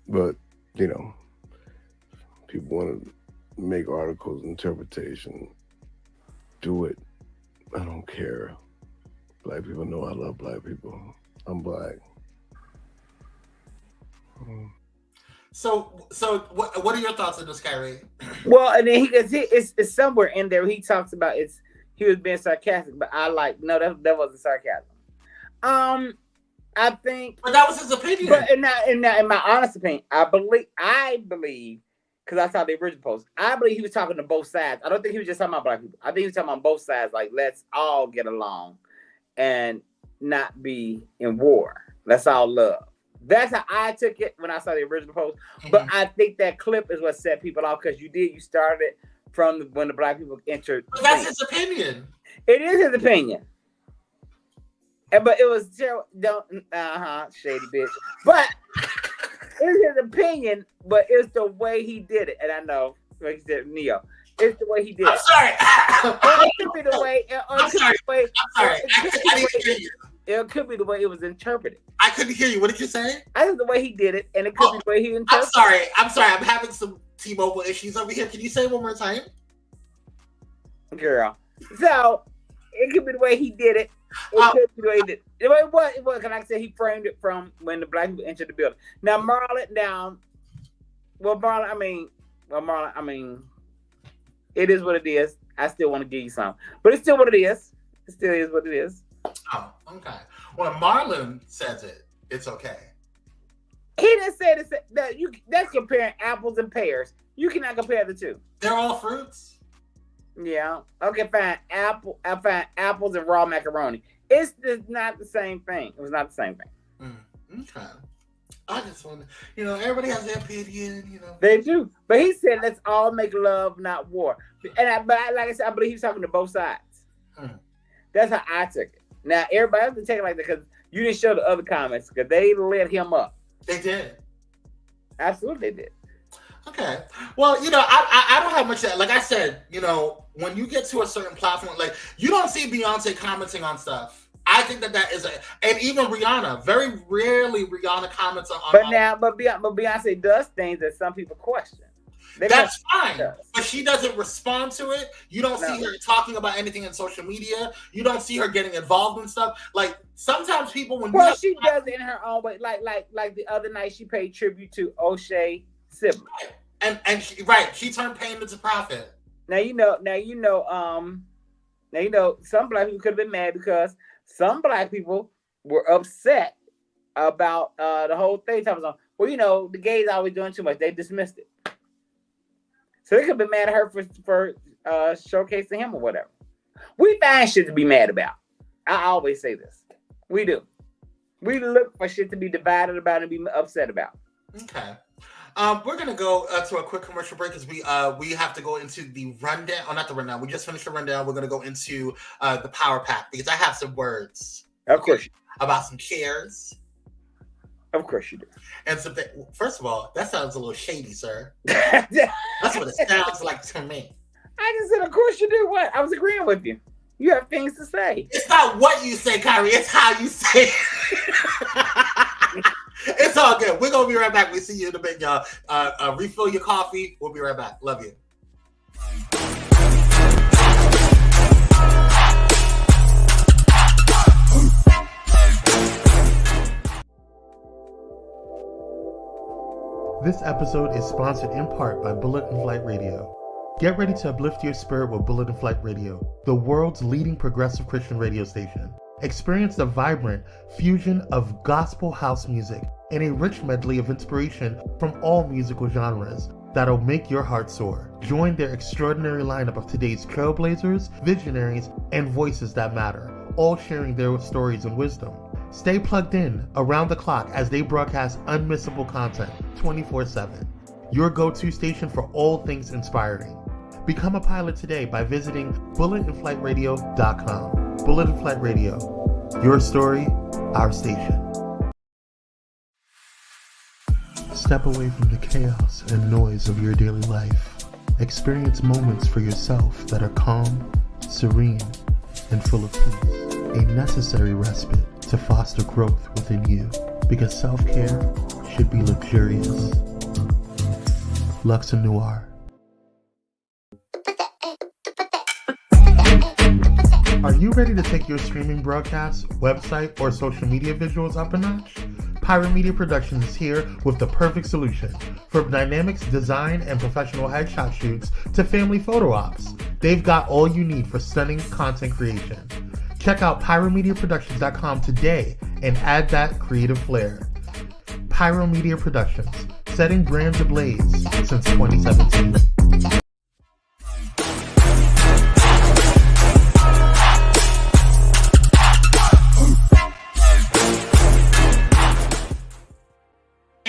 But, people want to make articles, interpretation. Do it. I don't care. Black people know I love Black people. I'm Black. So what are your thoughts on this, Kyrie? Well, and then it's somewhere in there he talks about he was being sarcastic, but I no, that wasn't sarcasm. I think, but that was his opinion. But in my honest opinion, I believe, because I saw the original post, I believe he was talking to both sides. I don't think he was just talking about Black people. I think he was talking about both sides. Like, let's all get along and not be in war. Let's all love. That's how I took it when I saw the original post. Mm-hmm. But I think that clip is what set people off, because you started it from when the Black people entered. But that's his opinion. It is his opinion. But it was shady bitch. But it's his opinion, but it's the way he did it. And I know, like you said, Neo, it's the way he did it. I'm sorry. It could be the way. I'm sorry. It could be the way it was interpreted. I couldn't hear you. What did you say? I think the way he did it, and it could be the way he interpreted it. I'm sorry. I'm having some T-Mobile issues over here. Can you say it one more time? Girl. So, it could be the way he did it. It could be the way he did it. It was, like I said, he framed it from when the Black people entered the building. Now, Marlon, it is what it is. I still want to give you some. But it's still what it is. It still is what it is. Oh, okay. When Marlon says it, it's okay. He didn't say that's comparing apples and pears. You cannot compare the two. They're all fruits. Yeah. Okay, fine. Apples and raw macaroni. It's just not the same thing. It was not the same thing. Okay. I just want to, everybody has their opinion, They do. But he said, let's all make love, not war. And like I said, I believe he's talking to both sides. That's how I took it. Now, everybody else can take it like that, because you didn't show the other comments, because they lit him up. They did. Absolutely, they did. Okay. Well, I don't have much of that. Like I said, when you get to a certain platform, like, you don't see Beyonce commenting on stuff. I think that is and even Rihanna, very rarely Rihanna comments on. But Beyonce does things that some people question. That's fine, but she doesn't respond to it. You don't see her talking about anything in social media. You don't see her getting involved in stuff. Like, sometimes people, she does it in her own way. Like the other night, she paid tribute to O'Shea sibling, and she turned pain into profit. Now some Black people could have been mad because some Black people were upset about the whole thing. Well, the gays always doing too much. They dismissed it. So they could be mad at her for showcasing him or whatever. We find shit to be mad about. I always say this. We do. We look for shit to be divided about and be upset about. Okay. We're gonna go to a quick commercial break because we have to go into the rundown. Oh, not the rundown. We just finished the rundown. We're gonna go into the power pack because I have some words. Of course. About some cares. Of course you do. And something. First of all, that sounds a little shady, sir. That's what it sounds like to me. I just said, of course you do. What? I was agreeing with you. You have things to say. It's not what you say, Kire. It's how you say it. It's all good. We're gonna be right back. We see you in a bit, y'all. Refill your coffee. We'll be right back. Love you. This episode is sponsored in part by Bullet and Flight Radio. Get ready to uplift your spirit with Bullet and Flight Radio, the world's leading progressive Christian radio station. Experience the vibrant fusion of gospel house music and a rich medley of inspiration from all musical genres that'll make your heart soar. Join their extraordinary lineup of today's trailblazers, visionaries, and voices that matter, all sharing their stories and wisdom. Stay plugged in around the clock as they broadcast unmissable content 24/7. Your go-to station for all things inspiring. Become a pilot today by visiting bulletandflightradio.com. Bullet and Flight Radio. Your story, our station. Step away from the chaos and noise of your daily life. Experience moments for yourself that are calm, serene, and full of peace. A necessary respite to foster growth within you, because self-care should be luxurious. Luxor Noir. Are you ready to take your streaming broadcast, website, or social media visuals up a notch? Pyro Media Productions is here with the perfect solution. From dynamics, design, and professional headshot shoots to family photo ops, they've got all you need for stunning content creation. Check out pyromediaproductions.com today and add that creative flair. Pyro Media Productions, setting brands ablaze since 2017.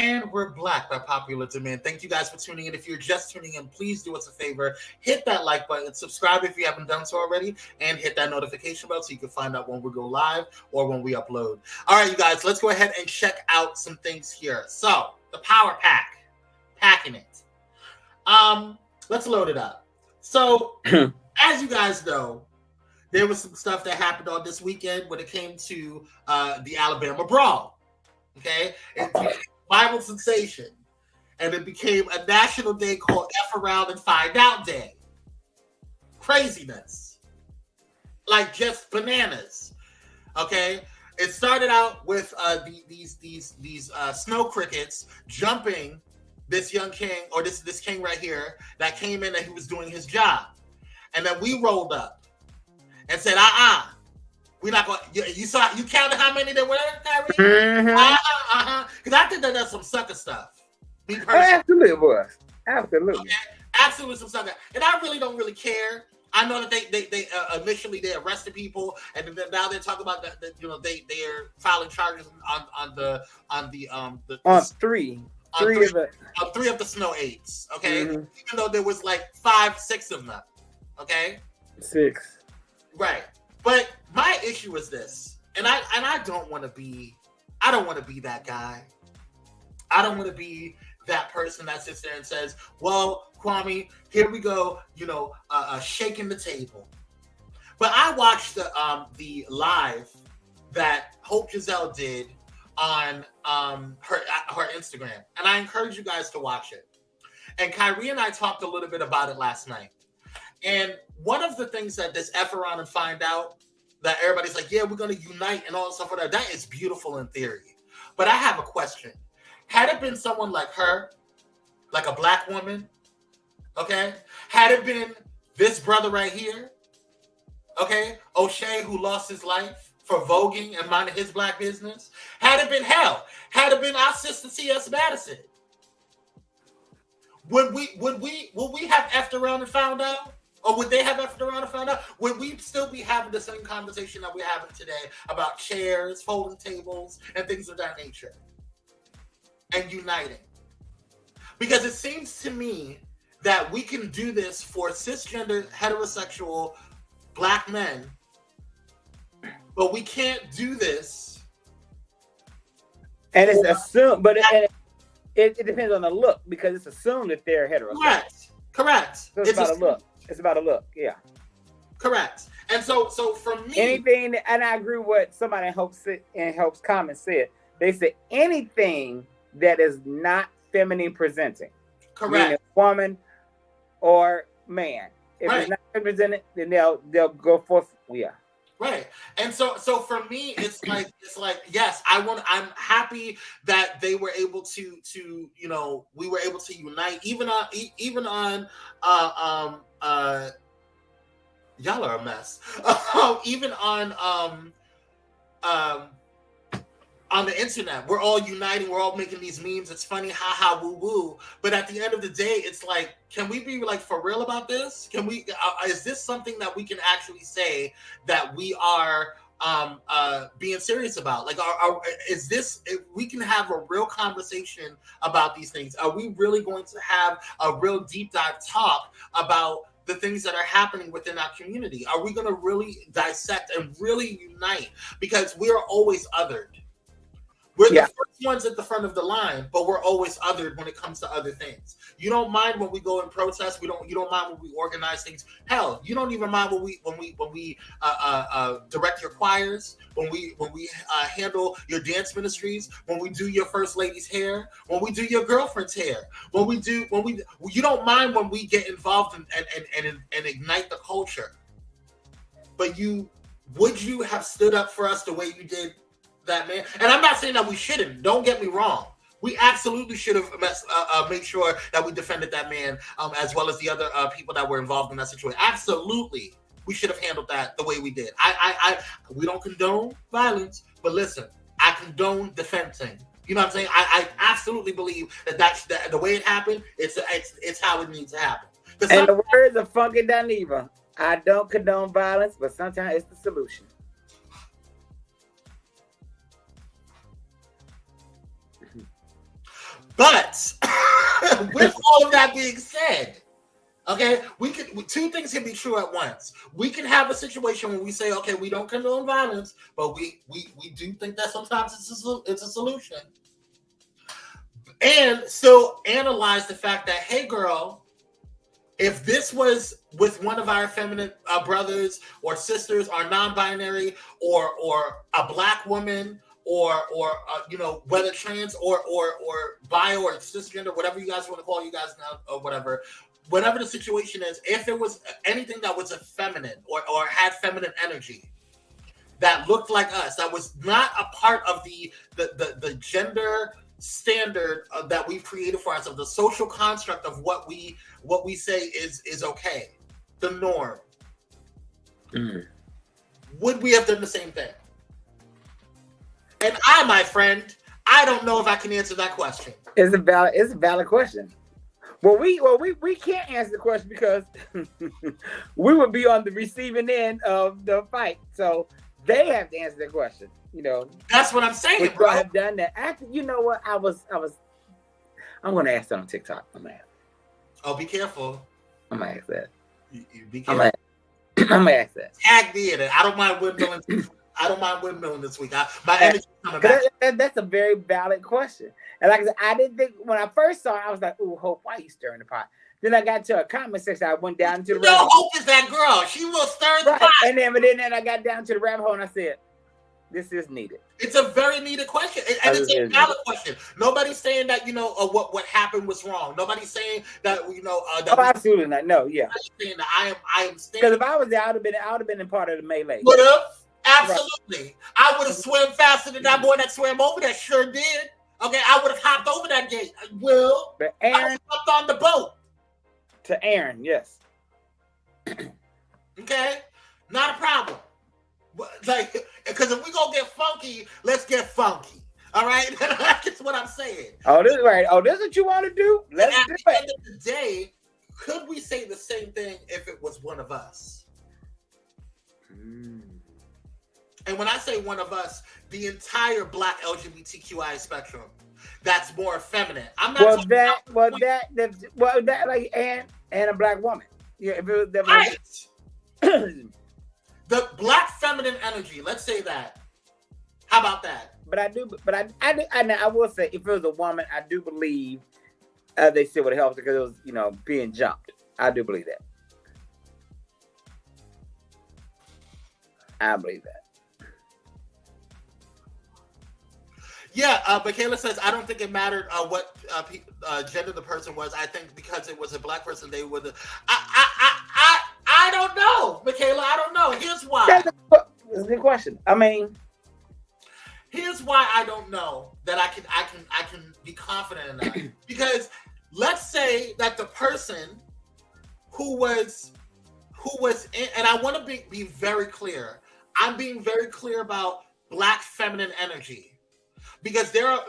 And we're back by popular demand. Thank you guys for tuning in. If you're just tuning in, please do us a favor. Hit that like button, subscribe if you haven't done so already, and hit that notification bell so you can find out when we go live or when we upload. All right, you guys, let's go ahead and check out some things here. So, the power pack. Packing it. Let's load it up. So, as you guys know, there was some stuff that happened on this weekend when it came to the Alabama brawl. Okay? Bible sensation, and it became a national day called F Around and Find Out Day. Craziness, like just bananas. Okay, it started out with these snow crickets jumping this young king, or this king right here that came in and he was doing his job, and then we rolled up and said, we're not going. You saw? You counted how many there were, Kyrie? Because I think that's some sucker stuff. Absolutely, it was. Absolutely. Okay? Absolutely some sucker. And I really don't care. I know that they initially they arrested people, and then now they're talking about that they're filing charges on three of the snow apes. Okay, even though there was like 5-6 of them. Okay, 6. Right. But my issue is this, and I don't want to be that guy. I don't want to be that person that sits there and says, "Well, Kwame, here we go," shaking the table. But I watched the live that Hope Giselle did on her Instagram, and I encourage you guys to watch it. And Kyrie and I talked a little bit about it last night. And one of the things that this F Around and Find Out, that everybody's like, yeah, we're going to unite and all that stuff, that is beautiful in theory. But I have a question. Had it been someone like her, like a black woman, okay? Had it been this brother right here, okay? O'Shea, who lost his life for voguing and minding his black business. Had it been our sister C.S. Madison. Would we have effed around and found out? Or would they have effed around and found out? Would we still be having the same conversation that we're having today about chairs, folding tables, and things of that nature? And uniting. Because it seems to me that we can do this for cisgender, heterosexual, black men, but we can't do this. And it's assumed, but it depends on the look, because it's assumed that they're heterosexual. Correct. So it's about a look. It's about a look. Yeah. Correct. And so for me, anything, and I agree with what somebody in Hope's comments said. They said anything that is not feminine presenting, correct, woman or man. If it's not represented, then they'll go forth. Yeah. Right. And so for me, it's like yes, I'm happy that they were able to we were able to unite even on y'all are a mess. Even on the internet, we're all uniting, we're all making these memes. It's funny, haha, woo woo. But at the end of the day, it's like, can we be like for real about this? Can we? Is this something that we can actually say that we are being serious about? Like, is this? If we can have a real conversation about these things, are we really going to have a real deep dive talk about the things that are happening within our community? Are we going to really dissect and really unite? Because we are always othered. We're the first ones at the front of the line, but we're always othered when it comes to other things. You don't mind when we go and protest. You don't mind when we organize things. Hell, you don't even mind when we direct your choirs, when we handle your dance ministries, when we do your first lady's hair, when we do your girlfriend's hair, you don't mind when we get involved and ignite the culture. But would you have stood up for us the way you did that man? And I'm not saying that we shouldn't. Don't get me wrong. We absolutely should have made sure that we defended that man, as well as the other people that were involved in that situation. Absolutely, we should have handled that the way we did. We don't condone violence, but listen, I condone defending. You know what I'm saying? I absolutely believe that the way it happened, it's how it needs to happen. And the words of Funky Dineva, I don't condone violence, but sometimes it's the solution. But with all of that being said, okay, two things can be true at once. We can have a situation where we say, okay, we don't condone violence, but we do think that sometimes it's a solution. And still analyze the fact that, hey, girl, if this was with one of our feminine brothers or sisters or non-binary or a black woman, or whether trans or bio or cisgender, whatever you guys want to call you guys now, or whatever the situation is, if it was anything that was effeminate or had feminine energy that looked like us, that was not a part of the gender standard that we've created for ourselves, the social construct of what we say is okay, the norm, would we have done the same thing? And my friend, I don't know if I can answer that question. It's a valid question. Well, we can't answer the question because we would be on the receiving end of the fight. So they have to answer the question. That's what I'm saying, bro. I have done that. Actually, you know what? I'm going to ask that on TikTok. I'm going to ask. Oh, be careful. I'm going to ask that. You be careful. I'm going to ask that. Tag me in it. I don't mind windmilling this week. My energy coming back. That's a very valid question. And like I said, I didn't think when I first saw it, I was like, "Ooh, Hope, why are you stirring the pot?" Then I got to a comment section. I went down to the rabbit hole. Hope is that girl. She will stir the pot. And then I got down to the rabbit hole and I said, "This is needed." It's a very needed question, and it's a valid question. Nobody's saying that what happened was wrong. Nobody's saying that absolutely not. No, yeah. Nobody's saying that I am because if I was there, I would have been in part of the melee. Would have. Absolutely. Right. I would have swam faster than that boy that swam over that sure did. Okay, I would have hopped over that gate. But Aaron, I would have hopped on the boat. To Aaron, yes. Okay? Not a problem. Like, because if we gonna get funky, let's get funky. All right, that's what I'm saying. Oh, this is right. Oh, this is what you want to do? Let's do At the end it. of the day, could we say the same thing if it was one of us? And when I say one of us, the entire Black LGBTQI spectrum that's more effeminate. I'm not talking that like and a black woman. Yeah, if it was that right. The Black feminine energy. Let's say that. How about that? But I will say, if it was a woman, I do believe they still would have helped because it was, being jumped. I do believe that. I believe that. Yeah, but Kayla says, I don't think it mattered what gender the person was. I think because it was a black person, they would. I don't know, Michaela. I don't know. Here's why. That's a good question. I mean, here's why I don't know that I can be confident in that. Because let's say that the person who was in, and I want to be very clear. I'm being very clear about Black feminine energy. Because there are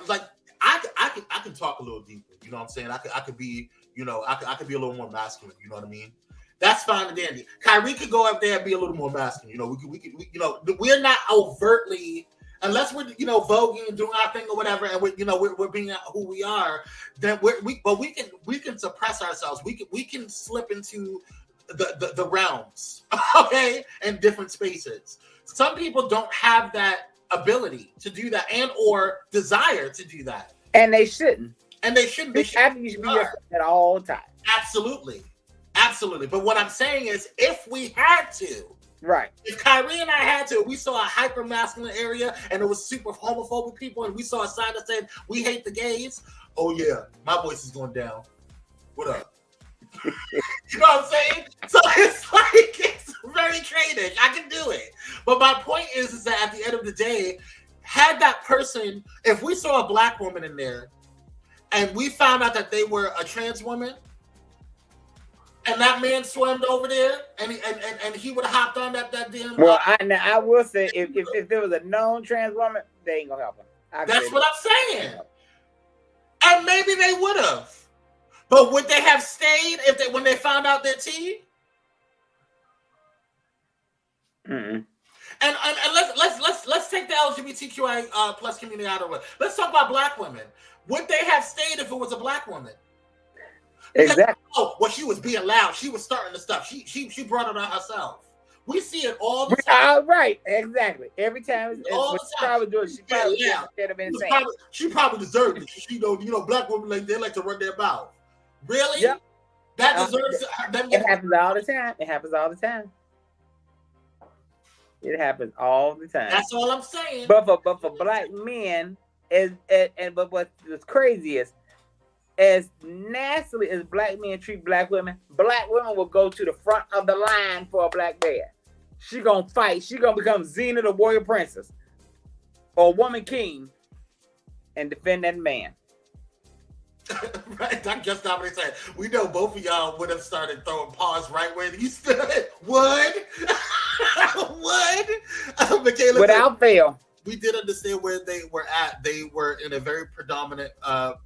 I can talk a little deeper, you know what I'm saying? I could be, I could be a little more masculine, you know what I mean? That's fine and dandy. Kire could go up there and be a little more masculine, we're not overtly, unless we're voguing and doing our thing or whatever, and we're being who we are. Then we can suppress ourselves. We can slip into the realms, okay, and different spaces. Some people don't have that ability to do that and or desire to do that, and they shouldn't. They should be yourself at all times. Absolutely. But what I'm saying is, if we had to, right? If Kire and I had to, we saw a hyper masculine area and it was super homophobic people, and we saw a sign that said we hate the gays. Oh yeah, my voice is going down. What up? You know what I'm saying? So it's very tradish. I can do it. But my point is that at the end of the day, had that person, if we saw a black woman in there and we found out that they were a trans woman, and that man swam over there and he would have hopped on that damn. Well, I will say, if there was a known trans woman, they ain't gonna help her. That's what I'm saying. And maybe they would have. But would they have stayed when they found out their tea? Mm-mm. And let's take the LGBTQI plus community out of it. Let's talk about black women. Would they have stayed if it was a black woman? Because, exactly. Oh, well, she was being loud. She was starting the stuff. She brought it on herself. We see it all the time. Right, exactly. Every time. All the time. She probably deserved it. She black women they like to run their mouth. Really? Yep. That deserves it happens all the time. It happens all the time. It happens all the time. That's all I'm saying. But for black men, but what's crazy is, as nastily as black men treat black women will go to the front of the line for a black man. She gonna fight. She gonna become Xena the warrior princess or woman king and defend that man. Right, that's just not what they said. We know both of y'all would have started throwing paws right where you stood. Would? Michaela, without fail. We did understand where they were at. They were in a very predominant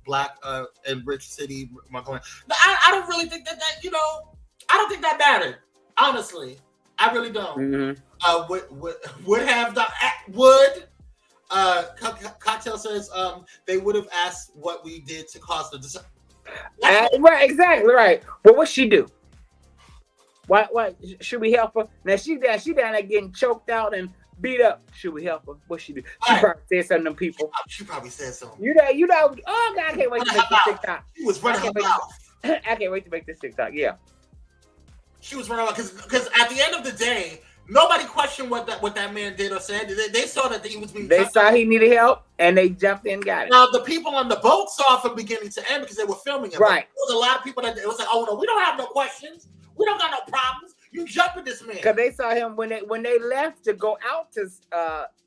black and rich city. I don't really think that I don't think that mattered. Honestly, I really don't. Mm-hmm. Would have done. Would. Cocktail says they would have asked what we did to cause the disorder. Right, exactly right. Well, what she do? Why should we help her? Now she down there getting choked out and beat up. Should we help her? What she do? She probably said something to them people. She probably said something. You know. Oh God, I can't wait to make this TikTok. She was running her mouth. I can't wait to make this TikTok. Yeah. She was running because at the end of the day, nobody questioned what that man did or said. They saw that he was being. They saw he needed help, and they jumped in and got it. Now the people on the boat saw from beginning to end because they were filming it. Right. There was a lot of people that it was like, oh no, we don't have no questions. We don't got no problems. You jump at this man. Because they saw him when they left to go out to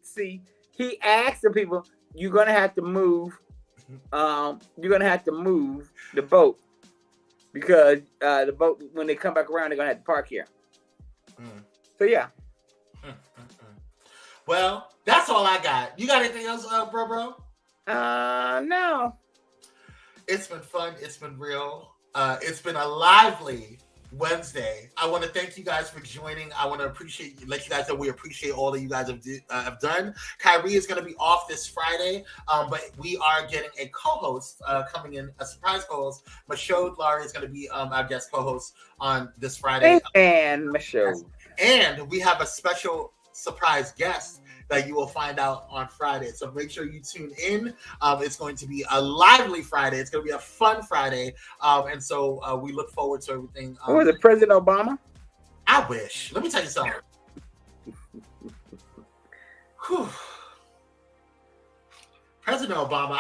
see. He asked the people, "You're gonna have to move. You're gonna have to move the boat because the boat when they come back around, they're gonna have to park here." So yeah. Well, that's all I got. You got anything else, bro? No. It's been fun. It's been real. It's been a lively Wednesday. I want to thank you guys for joining. I want to let you guys know we appreciate all that you guys have done. Kire is going to be off this Friday, but we are getting a co-host coming in, a surprise co-host. Michaud Laurie is going to be our guest co-host on this Friday. And Michaud. And we have a special surprise guest that you will find out on Friday. So make sure you tune in. It's going to be a lively Friday. It's going to be a fun Friday. And so we look forward to everything. Who is it, President Obama? I wish. Let me tell you something. President Obama,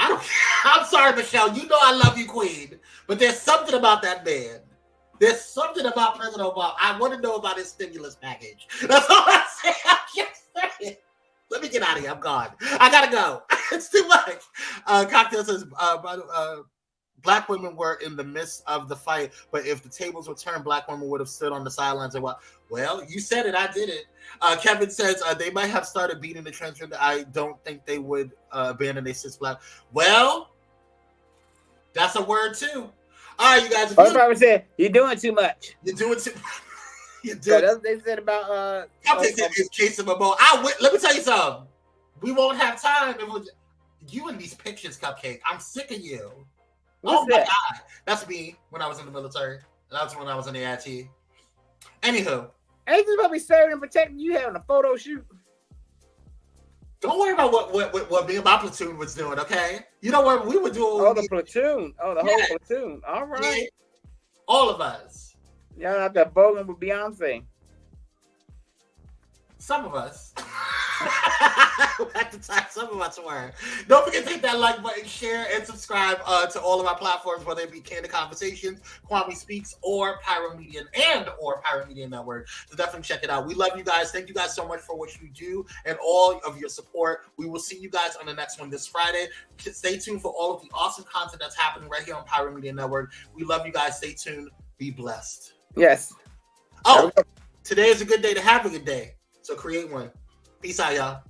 I'm sorry, Michelle. You know I love you, Queen. But there's something about that man. There's something about President Obama. I want to know about his stimulus package. That's all I say. I can't say it. Let me get out of here. I'm gone. I gotta go. It's too much. Cocktail says black women were in the midst of the fight, but if the tables were turned, black women would have stood on the sidelines and what? Well, you said it. I did it. Kevin says they might have started beating the transgender. I don't think they would abandon their cis black. Well, that's a word too. All right, you guys. I probably said you're doing too much. You're doing too. That's what they said about it's case of a bowl. Let me tell you something. We won't have time. You and these pictures, Cupcake. I'm sick of you. What's that? God. That's me when I was in the military. That's when I was in the IT. Anywho. Ain't this probably serving and protecting you having a photo shoot? Don't worry about what me and my platoon was doing, okay? You know what we were doing? Oh, the platoon. Oh, the whole platoon. All right. Yeah. All of us. Y'all out there bowling with Beyonce. Some of us. At the time, some of us were. Don't forget to hit that like button, share, and subscribe to all of our platforms, whether it be Candid Conversations, Kwame Speaks, or Pyro Media Network. So definitely check it out. We love you guys. Thank you guys so much for what you do and all of your support. We will see you guys on the next one this Friday. Stay tuned for all of the awesome content that's happening right here on Pyro Media Network. We love you guys. Stay tuned. Be blessed. Yes. Oh, today is a good day to have a good day. So create one. Peace out, y'all.